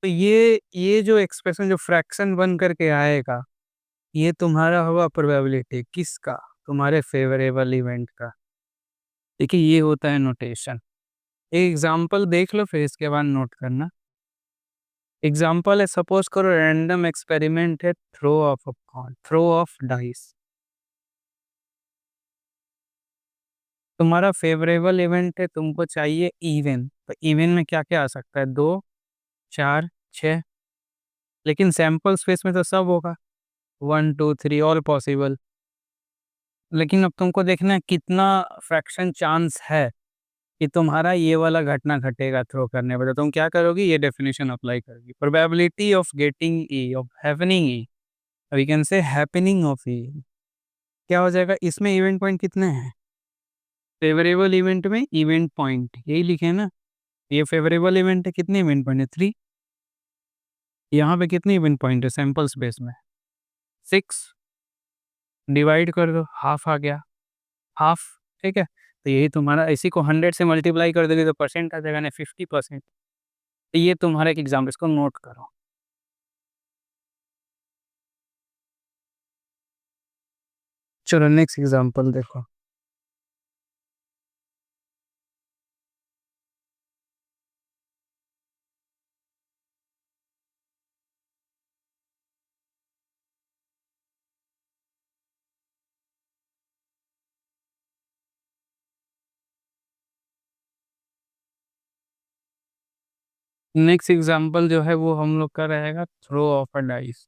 तो ये जो एक्सप्रेशन जो फ्रैक्शन बन करके आएगा, ये तुम्हारा होगा प्रोबेबिलिटी किसका? तुम्हारे फेवरेबल इवेंट का। देखिए ये होता है नोटेशन। एक एग्जांपल देख लो फिर इसके बाद नोट करना। एग्जांपल है, सपोज करो रैंडम एक्सपेरिमेंट है, throw of a coin, throw of dice. तुम्हारा फेवरेबल इवेंट है, तुमको चाहिए इवन, तो इवन में क्या-क्या आ सकता है? 2, 4, 6, लेकिन सैंपल स्पेस में तो सब होगा, 1, 2, 3 ऑल पॉसिबल। लेकिन अब तुमको देखना है कितना फ्रैक्शन चांस है कि तुम्हारा ये वाला घटना घटेगा थ्रो करने पे। तो तुम क्या करोगी? ये डेफिनिशन अप्लाई करोगी। Probability of getting E, of happening E, we can say happening of E. क्या हो जाएगा? इसमें इवेंट पॉइंट कितने हैं? फेवरेबल इवेंट में इवेंट पॉइंट यही लिखे हैं ना? ये फेवरेबल इवेंट है, कितने इवेंट पॉइंट है? 3। यहाँ पे कितने इवेंट पॉइंट है सैंपल स्पेस में? 6। डिवाइड कर दो, हाफ आ गया, हाफ, ठीक है? तो यही तुम्हारा, इसी को 100 से मल्टीप्लाई कर दोगे तो परसेंट आ जाएगा ना 50%। तो ये तुम्हारा एक एग्ज़ाम्पल, इसको नोट करो। चलो नेक्स्ट एग्ज़ाम्पल देखो। नेक्स्ट एग्ज़ाम्पल जो है वो हम लोग का रहेगा थ्रो ऑफ अ डाइस।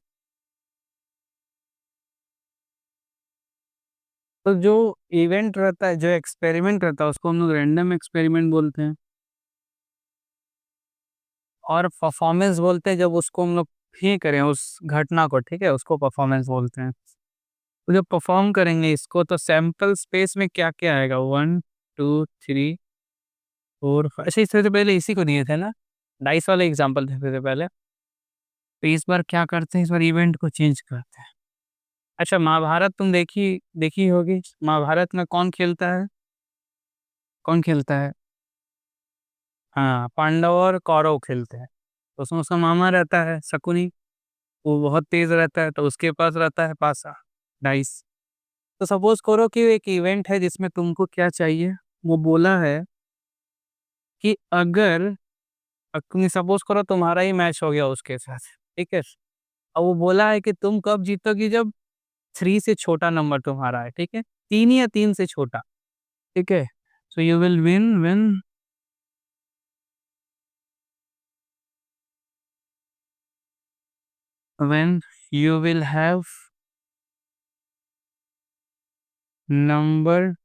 तो जो इवेंट रहता है, जो एक्सपेरिमेंट रहता है उसको हम लोग रैंडम एक्सपेरिमेंट बोलते हैं। और परफॉर्मेंस बोलते हैं जब उसको हम लोग फेंक रहे हैं उस घटना को, ठीक है? उसको परफॉर्मेंस बोलते हैं। तो जब परफॉर्म करेंगे इसको तो सैंपल स्पेस में क्या-क्या आएगा? 1, 2, 3, 4 अच्छा इससे तो पहले इसी को दिए थे ना? डाइस वाले एग्ज़ाम्पल देते थे पहले। तो इस बार क्या करते हैं, इस बार इवेंट को चेंज करते हैं। अच्छा महाभारत तुम देखी देखी होगी। महाभारत में कौन खेलता है? कौन खेलता है? हाँ, पांडव और कौरव खेलते हैं। तो उसमें उसका मामा रहता है शकुनी, वो बहुत तेज़ रहता है तो उसके पास रहता है पासा, डाइस। तो सपोज़ करो कि एक इवेंट है जिसमें तुमको क्या चाहिए? वो बोला है कि अगर तुम सपोज़ करो तुम्हारा ही मैच हो गया उसके साथ, ठीक है? और वो बोला है कि तुम कब जीतोगी जब 3 से छोटा नंबर तुम्हारा है, ठीक है? 3 या 3 से छोटा, ठीक है? So you will win when you will have number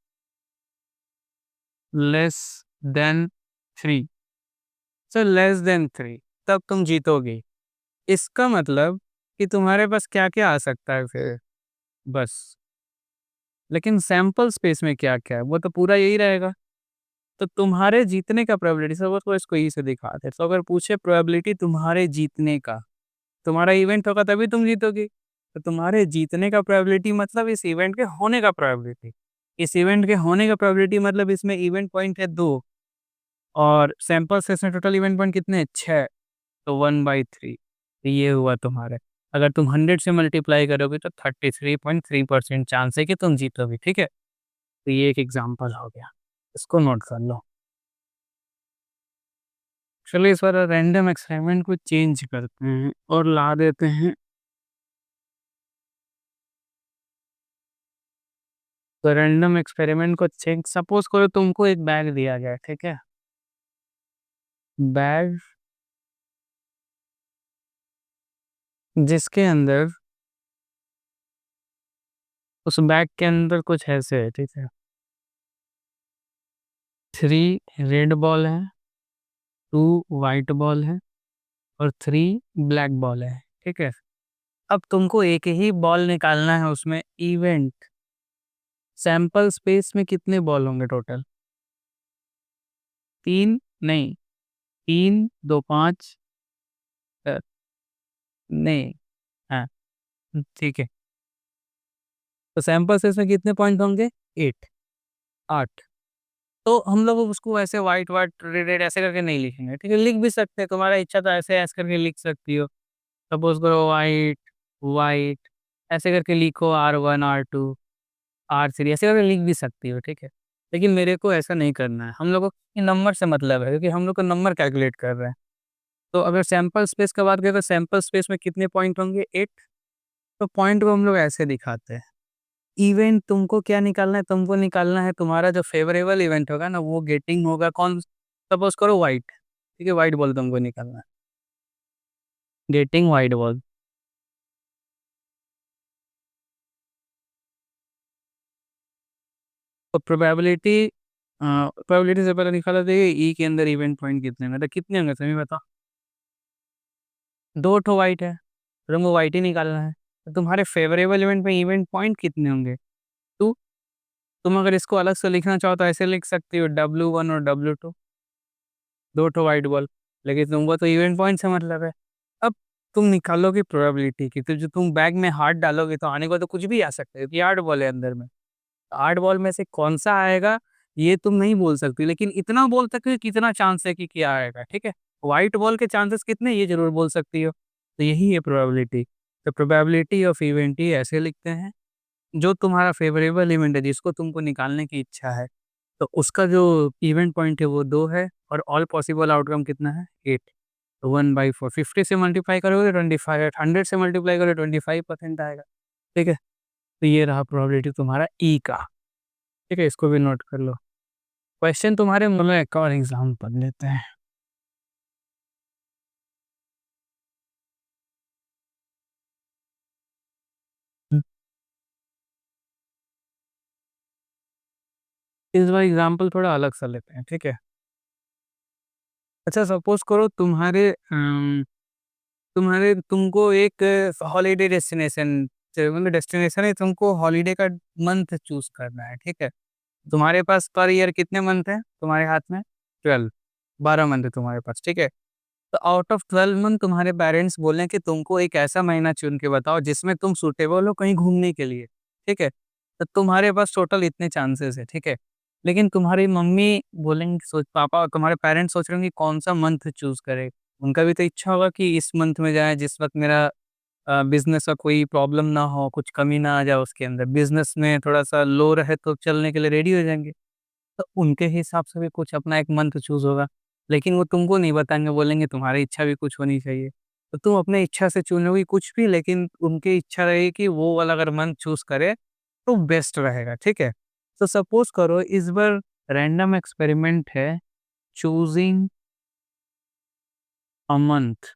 less than 3, so less than 3 तब तुम जीतोगे। इसका मतलब कि तुम्हारे पास क्या-क्या आ सकता है फिर? बस। लेकिन सैंपल स्पेस में क्या-क्या है? वो तो पूरा यही रहेगा। तो तुम्हारे जीतने का प्रोबेबिलिटी सपोज़ करो इसको ई से दिखाते हैं। तो अगर पूछे प्रोबेबिलिटी तुम्हारे जीतने का, तुम्हारा इवेंट होगा तभी तुम जीतोगे। तो तुम्हारे जीतने का प्रोबेबिलिटी मतलब इस इवेंट के होने का प्रोबेबिलिटी। इस इवेंट के होने का प्रोबेबिलिटी मतलब इसमें इवेंट पॉइंट है 2 और सैंपल स्पेस में टोटल इवेंट पॉइंट कितने हैं? 6, तो 1/3 तो ये हुआ तुम्हारे। अगर तुम 100 से मल्टीप्लाई करोगे तो 33.3% चांस है कि तुम जीतोगे, ठीक है? तो ये एक एग्ज़ाम्पल हो गया। इसको नोट कर लो। चलिए इस बार रैंडम एक्सपेरिमेंट को चेंज करते हैं और ला देते हैं। तो रैंडम एक्सपेरिमेंट को चेंज सपोज़ करो तुमको एक बैग दिया गया है, ठीक है? बैग जिसके अंदर उस बैग के अंदर कुछ ऐसे है, ठीक है? 3 रेड बॉल हैं, 2 व्हाइट बॉल हैं और 3 ब्लैक बॉल है, ठीक है? अब तुमको एक ही बॉल निकालना है उसमें इवेंट सैंपल स्पेस में कितने बॉल होंगे टोटल? 3 नहीं, 3, 2, 5 नहीं, हाँ, ठीक है। तो सैंपल स्पेस में कितने पॉइंट होंगे? 8 8 तो हम लोग उसको ऐसे व्हाइट-व्हाइट, रेड-रेड ऐसे करके नहीं लिखेंगे, ठीक है? लिख भी सकते हैं, तुम्हारा इच्छा तो ऐसे करके लिख सकती हो। सपोज़ करो व्हाइट, व्हाइट ऐसे करके लिखो R1, R2, R3 ऐसे करके लिख भी सकती हो, ठीक है? लेकिन मेरे को ऐसा नहीं करना है, हम लोगों को नंबर से मतलब है क्योंकि हम लोग को नंबर कैलकुलेट कर रहे हैं। तो अगर सैंपल स्पेस का बात करें तो सैंपल स्पेस में कितने पॉइंट होंगे? 8 तो पॉइंट को हम लोग ऐसे दिखाते हैं। इवेंट तुमको क्या निकालना है? तुमको निकालना है तुम्हारा जो फ़ेवरेबल इवेंट होगा ना वो गेटिंग होगा कौन सपोज़ करो व्हाइट, ठीक है? व्हाइट बॉल तुमको निकालना है। गेटिंग व्हाइट बॉल तो प्रोबेबिलिटी से पहले निकाला था ई के अंदर इवेंट पॉइंट कितने हैं? मतलब कितने होंगे तुम ही बताओ? 2 ठो व्हाइट है, तो तुमको व्हाइट ही निकालना है। तो तुम्हारे फ़ेवरेबल इवेंट में इवेंट पॉइंट कितने होंगे? 2 तुम अगर इसको अलग से लिखना चाहो तो ऐसे लिख सकती हो W1 और W2 2 ठो व्हाइट बॉल, लेकिन तुमको तो इवेंट पॉइंट से मतलब है। अब तुम निकालोगे प्रोबेबिलिटी की, तो जो तुम बैग में हाथ डालोगे तो आने को तो कुछ भी आ सकता है क्योंकि 8 बॉल है अंदर में। 8 बॉल में से कौन-सा आएगा ये तुम नहीं बोल सकती, लेकिन इतना बोल सकती हो कितना चांस है कि क्या आएगा, ठीक है? व्हाइट बॉल के चांसेस कितने हैं ये ज़रूर बोल सकती हो। तो यही है प्रोबेबिलिटी। तो प्रोबेबिलिटी ऑफ इवेंट ही ऐसे लिखते हैं, जो तुम्हारा फ़ेवरेबल इवेंट है जिसको तुमको निकालने की इच्छा है, तो उसका जो इवेंट पॉइंट है वो 2 है और ऑल पॉसिबल आउटकम कितना है? 8 तो 1/4 50 से मल्टीप्लाई करोगे 25 100 से मल्टीप्लाई करोगे 25% आएगा, ठीक है? तो ये रहा प्रोबेबिलिटी तुम्हारा ई का, ठीक है? इसको भी नोट कर लो। क्वेश्चन तुम्हारे मतलब एक और एग्ज़ाम्पल लेते हैं। हुँ, इस बार एग्ज़ाम्पल थोड़ा अलग सा लेते हैं, ठीक है? अच्छा सपोज़ करो तुमको एक हॉलिडे डेस्टिनेशन मतलब डेस्टिनेशन है तुमको हॉलिडे का मंथ चूज़ करना है, ठीक है? तुम्हारे पास पर ईयर कितने मंथ हैं तुम्हारे हाथ में? 12 12 मंथ है तुम्हारे पास, ठीक है? तो आउट ऑफ 12 मंथ तुम्हारे पेरेंट्स बोले हैं कि तुमको एक ऐसा महीना चुन के बताओ जिसमें तुम सूटेबल हो कहीं घूमने के लिए, ठीक है? तो तुम्हारे पास टोटल इतने चांसेस है, ठीक है? लेकिन तुम्हारी मम्मी बोलेंगी सोच पापा तुम्हारे पेरेंट्स सोच रहे होंगे कौन-सा मंथ चूज़ करें? उनका भी तो इच्छा होगा कि इस मंथ में जाएँ जिस वक़्त मेरा बिज़नेस का कोई प्रॉब्लम ना हो, कुछ कमी ना आ जाए उसके अंदर। बिज़नेस में थोड़ा-सा लो रहे तो चलने के लिए रेडी हो जाएँगे। तो उनके हिसाब से भी कुछ अपना एक मंथ चूज़ होगा। लेकिन वो तुमको नहीं बताएँगे, बोलेंगे तुम्हारी इच्छा भी कुछ होनी चाहिए। तो तुम अपने इच्छा से चुनोगी कुछ भी, लेकिन उनकी इच्छा रहेगी कि वो वाला अगर मंथ चूज़ करे, तो बेस्ट रहेगा, ठीक है? तो सपोज़ करो इस बार रैंडम एक्सपेरिमेंट है, चूज़िंग अ मंथ,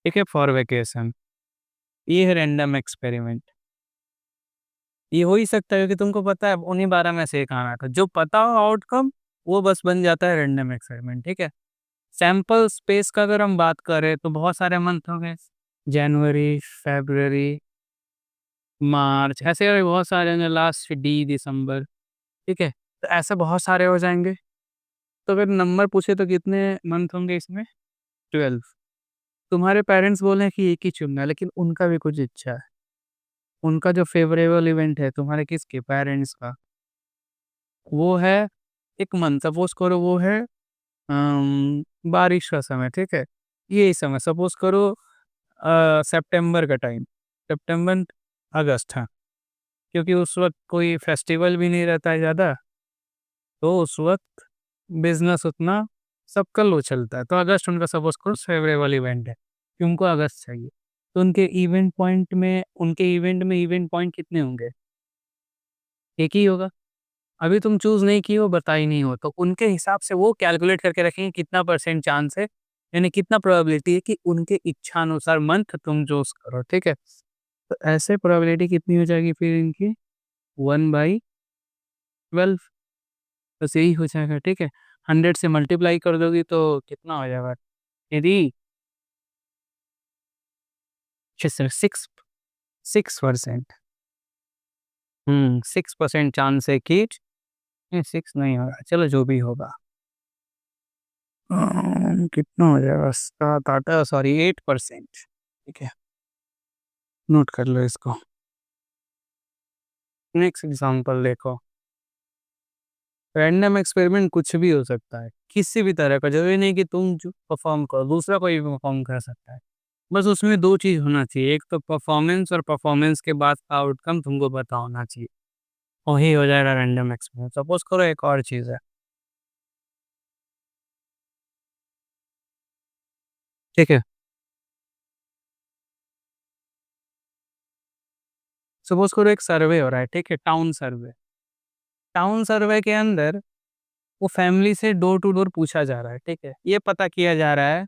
ठीक है? For vacation. ये है रैंडम एक्सपेरिमेंट। ये हो ही सकता है कि तुमको पता है उन्हीं 12 में से एक आना था। जो पता हो आउटकम, वो बस बन जाता है रैंडम एक्सपेरिमेंट, ठीक है? सैंपल स्पेस का अगर हम बात करें तो बहुत सारे मंथ हो गए। जनवरी, फ़रवरी, मार्च, ऐसे बहुत सारे हैं, लास्ट डी दिसंबर, ठीक है? तो ऐसे बहुत सारे हो जाएँगे। तो अगर नंबर पूछे तो कितने मंथ होंगे इसमें? 12। तुम्हारे पेरेंट्स बोले कि एक ही चुनना है, लेकिन उनका भी कुछ इच्छा है। उनका जो फ़ेवरेबल इवेंट है तुम्हारे किसके पेरेंट्स का, वो है 1 मंथ। सपोज़ करो वो है बारिश का समय, ठीक है? यही समय सपोज़ करो सितंबर का टाइम, सितंबर, अगस्त, हाँ, क्योंकि उस वक़्त कोई फेस्टिवल भी नहीं रहता है ज़्यादा, तो उस वक़्त बिज़नेस उतना सबका लो चलता है। तो अगस्त उनका सपोज़ करो फ़ेवरेबल इवेंट है, कि उनको अगस्त चाहिए। तो उनके इवेंट में इवेंट पॉइंट कितने होंगे? 1 ही होगा। अभी तुम चूज़ नहीं किए हो, बता ही नहीं हो, तो उनके हिसाब से वो कैलकुलेट करके रखेंगे कितना परसेंट चांस है, यानी कितना प्रोबेबिलिटी है कि उनके इच्छानुसार मंथ तुम चूज़ करो, ठीक है? तो ऐसे प्रोबेबिलिटी कितनी हो जाएगी फिर इनकी 1/12, बस यही हो जाएगा, ठीक है? 100 से मल्टीप्लाई कर दोगी तो कितना हो जाएगा? यदि 6 6% 6% चांस है कि नहीं, 6 नहीं होगा, चलो जो भी होगा। कितना हो जाएगा? 7-8 सॉरी 8%, ठीक है? नोट कर लो इसको। नेक्स्ट एग्ज़ाम्पल देखो। रैंडम एक्सपेरिमेंट कुछ भी हो सकता है, किसी भी तरह का, ज़रूरी नहीं कि तुम जो परफ़ॉर्म करो, दूसरा कोई भी परफ़ॉर्म कर सकता है। बस उसमें 2 चीज़ होना चाहिए, एक तो परफ़ॉर्मेंस, और परफ़ॉर्मेंस के बाद का आउटकम तुमको पता होना चाहिए। वही हो जाएगा रैंडम एक्सपेरिमेंट। सपोज़ करो एक और चीज़ है, ठीक है? सपोज़ करो एक सर्वे हो रहा है, ठीक है? टाउन सर्वे। टाउन सर्वे के अंदर वो फैमिली से डोर टू डोर पूछा जा रहा है, ठीक है? ये पता किया जा रहा है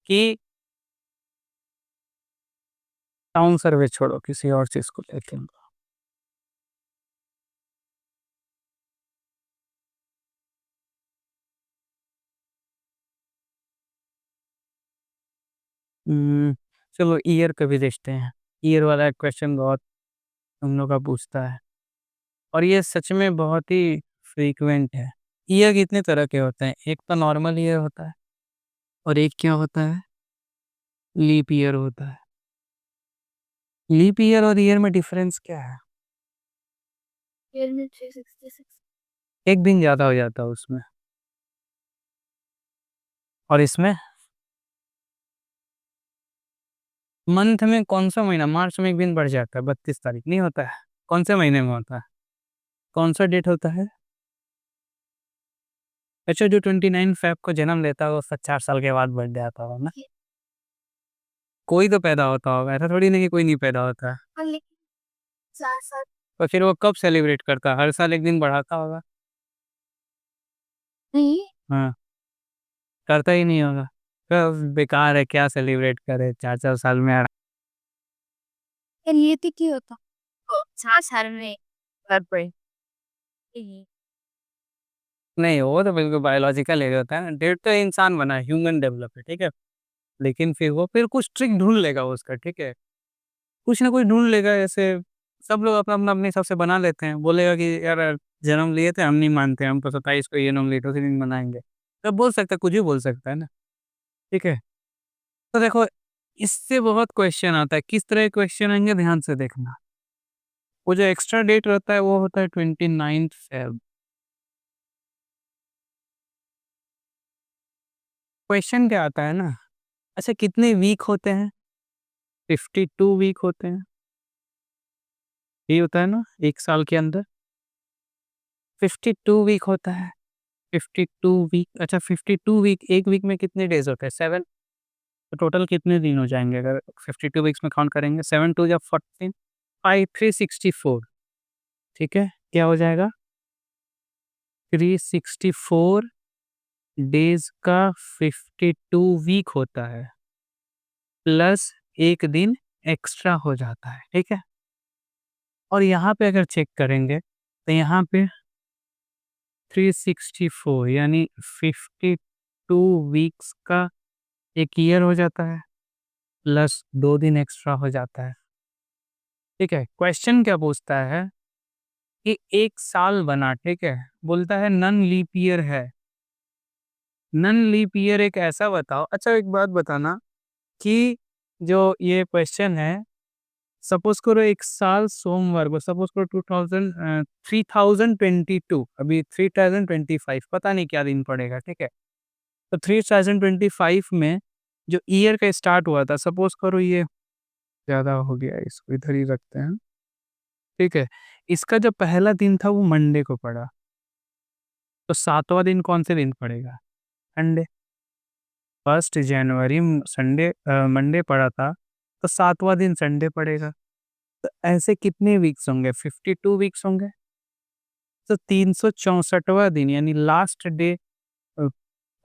कि टाउन सर्वे छोड़ो, किसी और चीज़ को लेके। उम, चलो ईयर का भी देखते हैं। ईयर वाला क्वेश्चन बहुत हम लोग का पूछता है, और ये सच में बहुत ही फ्रीक्वेंट है। ईयर कितने तरह के होते हैं? एक तो नॉर्मल ईयर होता है, और एक क्या होता है? लीप ईयर होता है। लीप ईयर और ईयर में डिफरेंस क्या है? ईयर में 366। 1 दिन ज़्यादा हो जाता है उसमें, और इसमें मंथ में कौन-सा महीना? मार्च में 1 दिन बढ़ जाता है, 32 तारीख नहीं होता है? कौन से महीने में होता है? कौन-सा डेट होता है? अच्छा, जो 29 फ़ेब को जन्म लेता है, वो उसका 4 साल के बाद बर्थडे आता होगा ना? कोई तो पैदा होता होगा, ऐसा थोड़ी ना कि कोई नहीं पैदा होता है। हाँ, लेकिन साथ-साथ तो फिर वो कब सेलिब्रेट करता है? हर साल 1 दिन बढ़ाता होगा? नहीं, हाँ, करता ही नहीं होगा। तो बेकार है, क्या सेलिब्रेट करे 4-4 साल में। यार ये तो क्यों होता? 4 साल में कर पे। नहीं, वो तो बिल्कुल बायोलॉजिकल एज होता है ना, डेट तो इंसान बना है, ह्यूमन डेवलप है, ठीक है? लेकिन फिर कुछ ट्रिक ढूँढ लेगा वो उसका, ठीक है? कुछ ना कुछ ढूँढ लेगा ऐसे, सब लोग अपना-अपना अपने हिसाब से बना लेते हैं। बोलेगा कि यार जन्म लिए थे, हम नहीं मानते, हम तो 27 को ही जन्म लिए थे, उसी दिन मनाएँगे। तो बोल सकता है, कुछ भी बोल सकता है ना, ठीक है? तो देखो, इससे बहुत क्वेश्चन आता है, किस तरह के क्वेश्चन आएँगे ध्यान से देखना। वो जो एक्स्ट्रा डेट रहता है वो होता है 29th फ़ेब। क्वेश्चन क्या आता है ना, अच्छा कितने वीक होते हैं? 52 वीक होते हैं। यही होता है ना 1 साल के अंदर? 52 वीक होता है। 52 वीक, अच्छा 52 वीक, 1 वीक में कितने डेज़ होते हैं? 7। तो टोटल कितने दिन हो जाएँगे अगर 52 वीक्स में काउंट करेंगे? 7 2 जा 14, 5 364, ठीक है? क्या हो जाएगा? 364 डेज़ का 52 वीक होता है, प्लस 1 दिन एक्स्ट्रा हो जाता है, ठीक है? और यहाँ पे अगर चेक करेंगे, तो यहाँ पे 364 यानी 52 वीक्स का 1 ईयर हो जाता है, प्लस 2 दिन एक्स्ट्रा हो जाता है, ठीक है? क्वेश्चन क्या पूछता है कि 1 साल बना, ठीक है? बोलता है नन लीप ईयर है। नन लीप ईयर एक ऐसा बताओ, अच्छा एक बात बताना कि जो ये क्वेश्चन है, सपोज़ करो 1 साल सोमवार को, सपोज़ करो 3022, अभी 3025 पता नहीं क्या दिन पड़ेगा, ठीक है? तो 3025 में जो ईयर का स्टार्ट हुआ था, सपोज़ करो ये ज़्यादा हो गया है, इसको इधर ही रखते हैं, ठीक है? इसका जो पहला दिन था वो मंडे को पड़ा, तो 7वाँ दिन कौन से दिन पड़ेगा? संडे। 1 जनवरी मंडे पड़ा था, तो 7वाँ दिन संडे पड़ेगा। तो ऐसे कितने वीक्स होंगे? 52 वीक्स होंगे। तो 364वाँ दिन यानी लास्ट डे, अ,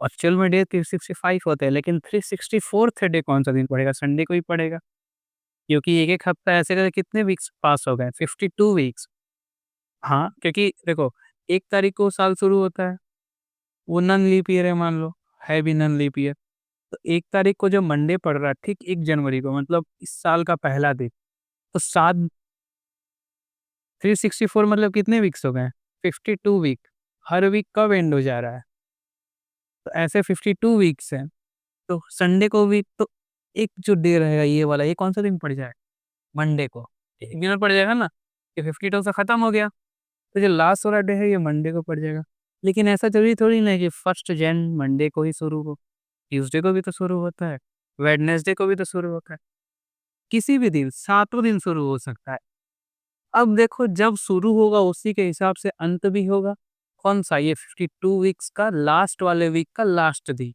एक्चुअल में डे 365 होते हैं, लेकिन 364th डे कौन-सा दिन पड़ेगा? संडे को ही पड़ेगा। क्योंकि एक-एक हफ्ता ऐसे करके कितने वीक्स पास हो गए? 52 वीक्स। हाँ, क्योंकि देखो 1 तारीख को साल शुरू होता है, वो नन लीप ईयर है मान लो, है भी नन लीप ईयर। तो 1 तारीख को जब मंडे पड़ रहा है, ठीक 1 जनवरी को, मतलब इस साल का पहला दिन, तो 7 364 मतलब कितने वीक्स हो गए? 52 वीक। हर वीक कब एंड हो जा रहा है? तो ऐसे 52 वीक्स हैं, तो संडे को भी तो एक जो डे रहेगा ये वाला, ये कौन-सा दिन पड़ जाएगा? मंडे को। 1 दिन और पड़ जाएगा ना, ये 52 से खत्म हो गया, तो जो लास्ट वाला डे है ये मंडे को पड़ जाएगा। लेकिन ऐसा ज़रूरी थोड़ी ना है कि फर्स्ट जैन मंडे को ही शुरू हो, ट्यूसडे को भी तो शुरू होता है, वेडनेसडे को भी तो शुरू होता है। किसी भी दिन, सातों दिन शुरू हो सकता है। अब देखो जब शुरू होगा उसी के हिसाब से अंत भी होगा। कौन-सा? ये 52 वीक्स का लास्ट वाले वीक का लास्ट दिन।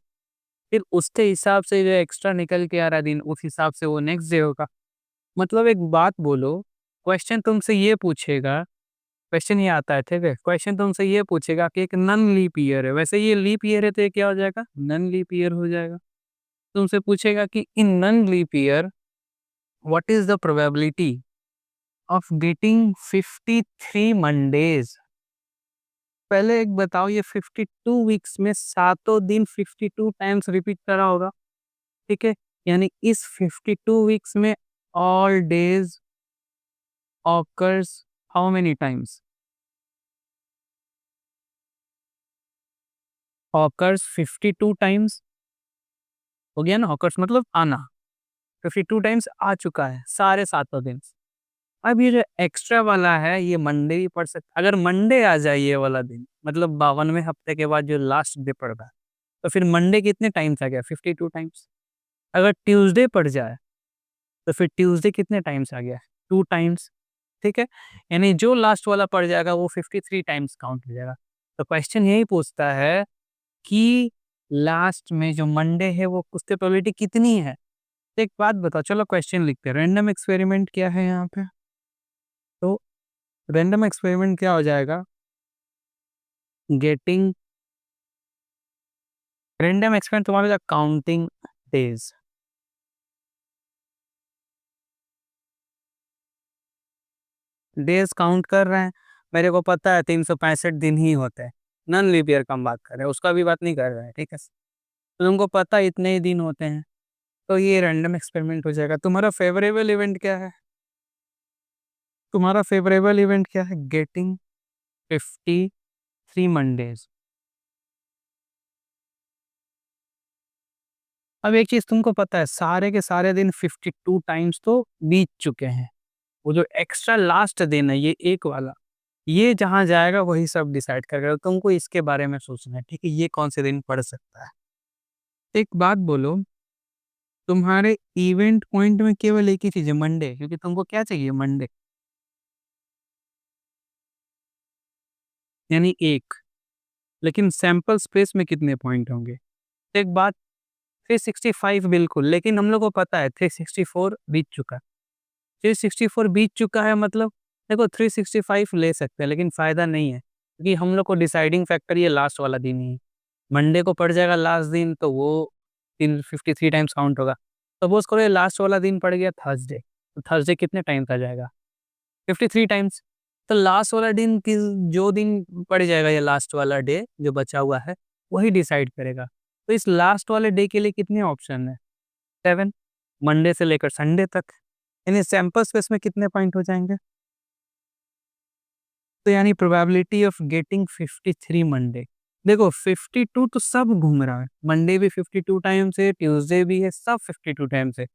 फिर उसके हिसाब से जो एक्स्ट्रा निकल के आ रहा है दिन, उस हिसाब से वो नेक्स्ट डे होगा। मतलब एक बात बोलो, क्वेश्चन तुमसे ये पूछेगा, क्वेश्चन ये आता है, ठीक है? क्वेश्चन तुमसे ये पूछेगा कि एक नन लीप ईयर है, वैसे ये लीप ईयर है तो ये क्या हो जाएगा? नन लीप ईयर हो जाएगा। तुमसे पूछेगा कि in non leap year what is the probability of getting 53 Mondays? पहले एक बताओ, ये 52 वीक्स में सातों दिन 52 टाइम्स रिपीट करा होगा, ठीक है? यानी इस 52 वीक्स में all days occurs how many times? Occurs 52 times, हो गया ना? ऑकर्स मतलब आना, 52 टाइम्स आ चुका है सारे सातों दिन। अब ये जो एक्स्ट्रा वाला है ये मंडे भी पड़ सकता, अगर मंडे आ जाए ये वाला दिन, मतलब 52वें हफ्ते के बाद जो लास्ट डे पड़ रहा है, तो फिर मंडे कितने टाइम्स आ गया? 52 टाइम्स। अगर ट्यूसडे पड़ जाए, तो फिर ट्यूसडे कितने टाइम्स आ गया? 2 टाइम्स, ठीक है? यानी जो लास्ट वाला पड़ जाएगा वो 53 टाइम्स काउंट हो जाएगा। तो क्वेश्चन यही पूछता है कि लास्ट में जो मंडे है वो उसकी प्रोबेबिलिटी कितनी है? तो एक बात बताओ, चलो क्वेश्चन लिखते हैं, रैंडम एक्सपेरिमेंट क्या है यहाँ पे? तो रैंडम एक्सपेरिमेंट क्या हो जाएगा? गेटिंग रैंडम एक्सपेरिमेंट तुम्हारा जो काउंटिंग डेज़, डेज़ काउंट कर रहे हैं। मेरे को पता है 365 दिन ही होते हैं। नॉन लीप ईयर का हम बात कर रहे हैं, उसका भी बात नहीं कर रहे हैं, ठीक है? तो तुमको पता है इतने ही दिन होते हैं, तो ये रैंडम एक्सपेरिमेंट हो जाएगा। तुम्हारा फ़ेवरेबल इवेंट क्या है? तुम्हारा फ़ेवरेबल इवेंट क्या है? Getting 53 Mondays. अब एक चीज़ तुमको पता है, सारे के सारे दिन 52 टाइम्स तो बीत चुके हैं। वो जो एक्स्ट्रा लास्ट दिन है ये एक वाला, ये जहाँ जाएगा वही सब डिसाइड करेगा। तो तुमको इसके बारे में सोचना है, ठीक है? ये कौन से दिन पड़ सकता है। एक बात बोलो, तुम्हारे इवेंट पॉइंट में केवल एक ही चीज़ है, मंडे, क्योंकि तुमको क्या चाहिए? मंडे। यानी 1, लेकिन सैंपल स्पेस में कितने पॉइंट होंगे? एक बात, 365 बिल्कुल, लेकिन हम लोग को पता है 364 बीत चुका है। 364 बीत चुका है मतलब देखो 365 ले सकते हैं, लेकिन फ़ायदा नहीं है, क्योंकि हम लोग को डिसाइडिंग फैक्टर ये लास्ट वाला दिन ही है। मंडे को पड़ जाएगा लास्ट दिन, तो वो 353 टाइम्स काउंट होगा। सपोज़ करो ये लास्ट वाला दिन पड़ गया थर्सडे, तो थर्सडे कितने टाइम का जाएगा? 53 टाइम्स। तो लास्ट वाला दिन किस जो दिन पड़ जाएगा, ये लास्ट वाला डे जो बचा हुआ है, वही डिसाइड करेगा। तो इस लास्ट वाले डे के लिए कितने ऑप्शन हैं? 7, मंडे से लेकर संडे तक। यानी सैंपल स्पेस में कितने पॉइंट हो जाएँगे? तो यानी प्रोबेबिलिटी ऑफ गेटिंग 53 मंडे। देखो 52 तो सब घूम रहा है। मंडे भी 52 टाइम्स है, ट्यूसडे भी है, सब 52 टाइम्स है,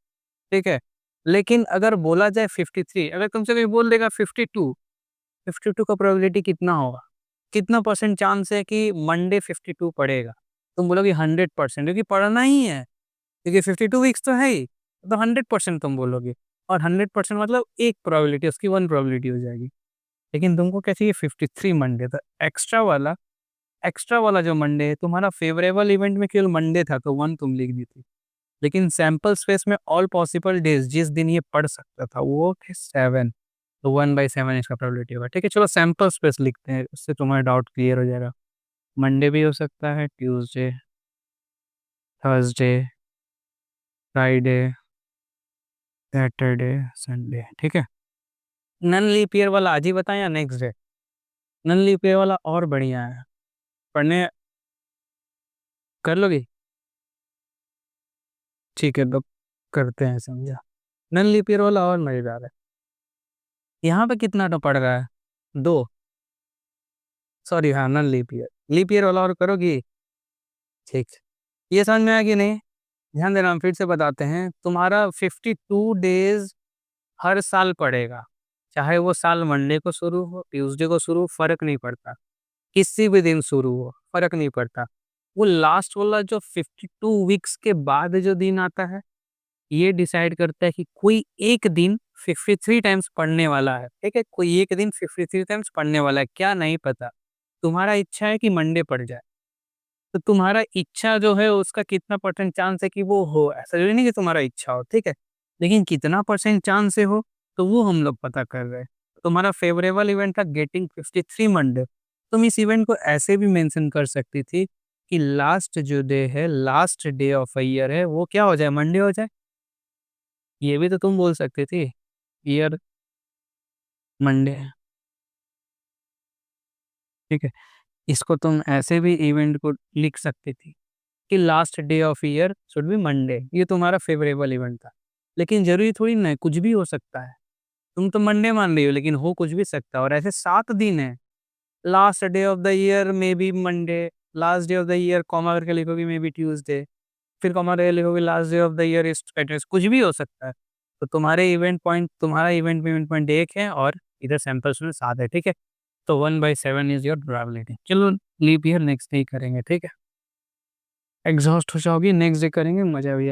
ठीक है? लेकिन अगर बोला जाए 53, अगर तुमसे कोई बोल देगा 52, 52 का प्रोबेबिलिटी कितना होगा? कितना परसेंट चांस है कि मंडे 52 पड़ेगा? तुम बोलोगे 100%, क्योंकि पढ़ना ही है। क्योंकि 52 वीक्स तो है ही, तो 100% तुम बोलोगे, और 100% मतलब एक प्रोबेबिलिटी, उसकी 1 प्रोबेबिलिटी हो जाएगी। लेकिन तुमको क्या चाहिए? 53 मंडे, तो एक्स्ट्रा वाला जो मंडे है, तुम्हारा फेवरेबल इवेंट में केवल मंडे था, तो 1 तुम लिख दी थी। लेकिन सैंपल स्पेस में ऑल पॉसिबल डेज़ जिस दिन ये पड़ सकता था, वो थे 7, तो 1/7 इसका प्रोबेबिलिटी होगा। ठीक है, चलो सैंपल स्पेस लिखते हैं, उससे तुम्हारा डाउट क्लियर हो जाएगा। मंडे भी हो सकता है, Tuesday, Thursday, Friday, Saturday, Sunday, ठीक है? नन लीप ईयर वाला आज ही बताएँ या next day? Non leap year वाला और बढ़िया है, पढ़ने कर लोगी? ठीक है, तो करते हैं, समझा। नन लीप ईयर वाला और मज़ेदार है। यहाँ पे कितना तो पड़ रहा है? 2, सॉरी, हाँ, non leap year. Leap year वाला और करोगी? ठीक। ये समझ में आया कि नहीं? ध्यान देना, हम फिर से बताते हैं, तुम्हारा 52 डेज़ हर साल पड़ेगा। चाहे वो साल मंडे को शुरू हो, ट्यूसडे को शुरू हो, फ़र्क नहीं पड़ता। किसी भी दिन शुरू हो, फ़र्क नहीं पड़ता। वो लास्ट वाला जो 52 वीक्स के बाद जो दिन आता है, ये डिसाइड करता है कि कोई एक दिन 53 टाइम्स पढ़ने वाला है, ठीक है? कोई एक दिन 53 टाइम्स पढ़ने वाला है, क्या नहीं पता। तुम्हारा इच्छा है कि मंडे पड़ जाए, तो तुम्हारा इच्छा जो है उसका कितना परसेंट चांस है कि वो हो, ऐसा ज़रूरी नहीं कि तुम्हारा इच्छा हो, ठीक है? लेकिन कितना परसेंट चांस से हो, तो वो हम लोग पता कर रहे हैं। तुम्हारा फेवरेबल इवेंट था गेटिंग 53 मंडे। तुम इस इवेंट को ऐसे भी मेंशन कर सकती थी कि लास्ट जो डे है, last day of a year है, वो क्या हो जाए? मंडे हो जाए। ये भी तो तुम बोल सकती थी, ईयर मंडे, ठीक है? इसको तुम ऐसे भी इवेंट को लिख सकती थी कि last day of year should be Monday. ये तुम्हारा फेवरेबल इवेंट था। लेकिन ज़रूरी थोड़ी ना है, कुछ भी हो सकता है। तुम तो मंडे मान रही हो, लेकिन हो कुछ भी सकता है, और ऐसे 7 दिन हैं। Last day of the year may be Monday, last day of the year comma करके लिखोगे मे बी ट्यूसडे, फिर कॉमा करके लिखोगे last day of the year is Wednesday, कुछ भी हो सकता है। तो तुम्हारा इवेंट पॉइंट 1 है, और इधर सैंपल्स में 7 है, ठीक है? तो 1/7 इज़ योर प्रोबेबिलिटी। चलो लीप ईयर नेक्स्ट डे ही करेंगे, ठीक है? एग्ज़ॉस्ट हो जाओगी, नेक्स्ट डे करेंगे, मज़ा भी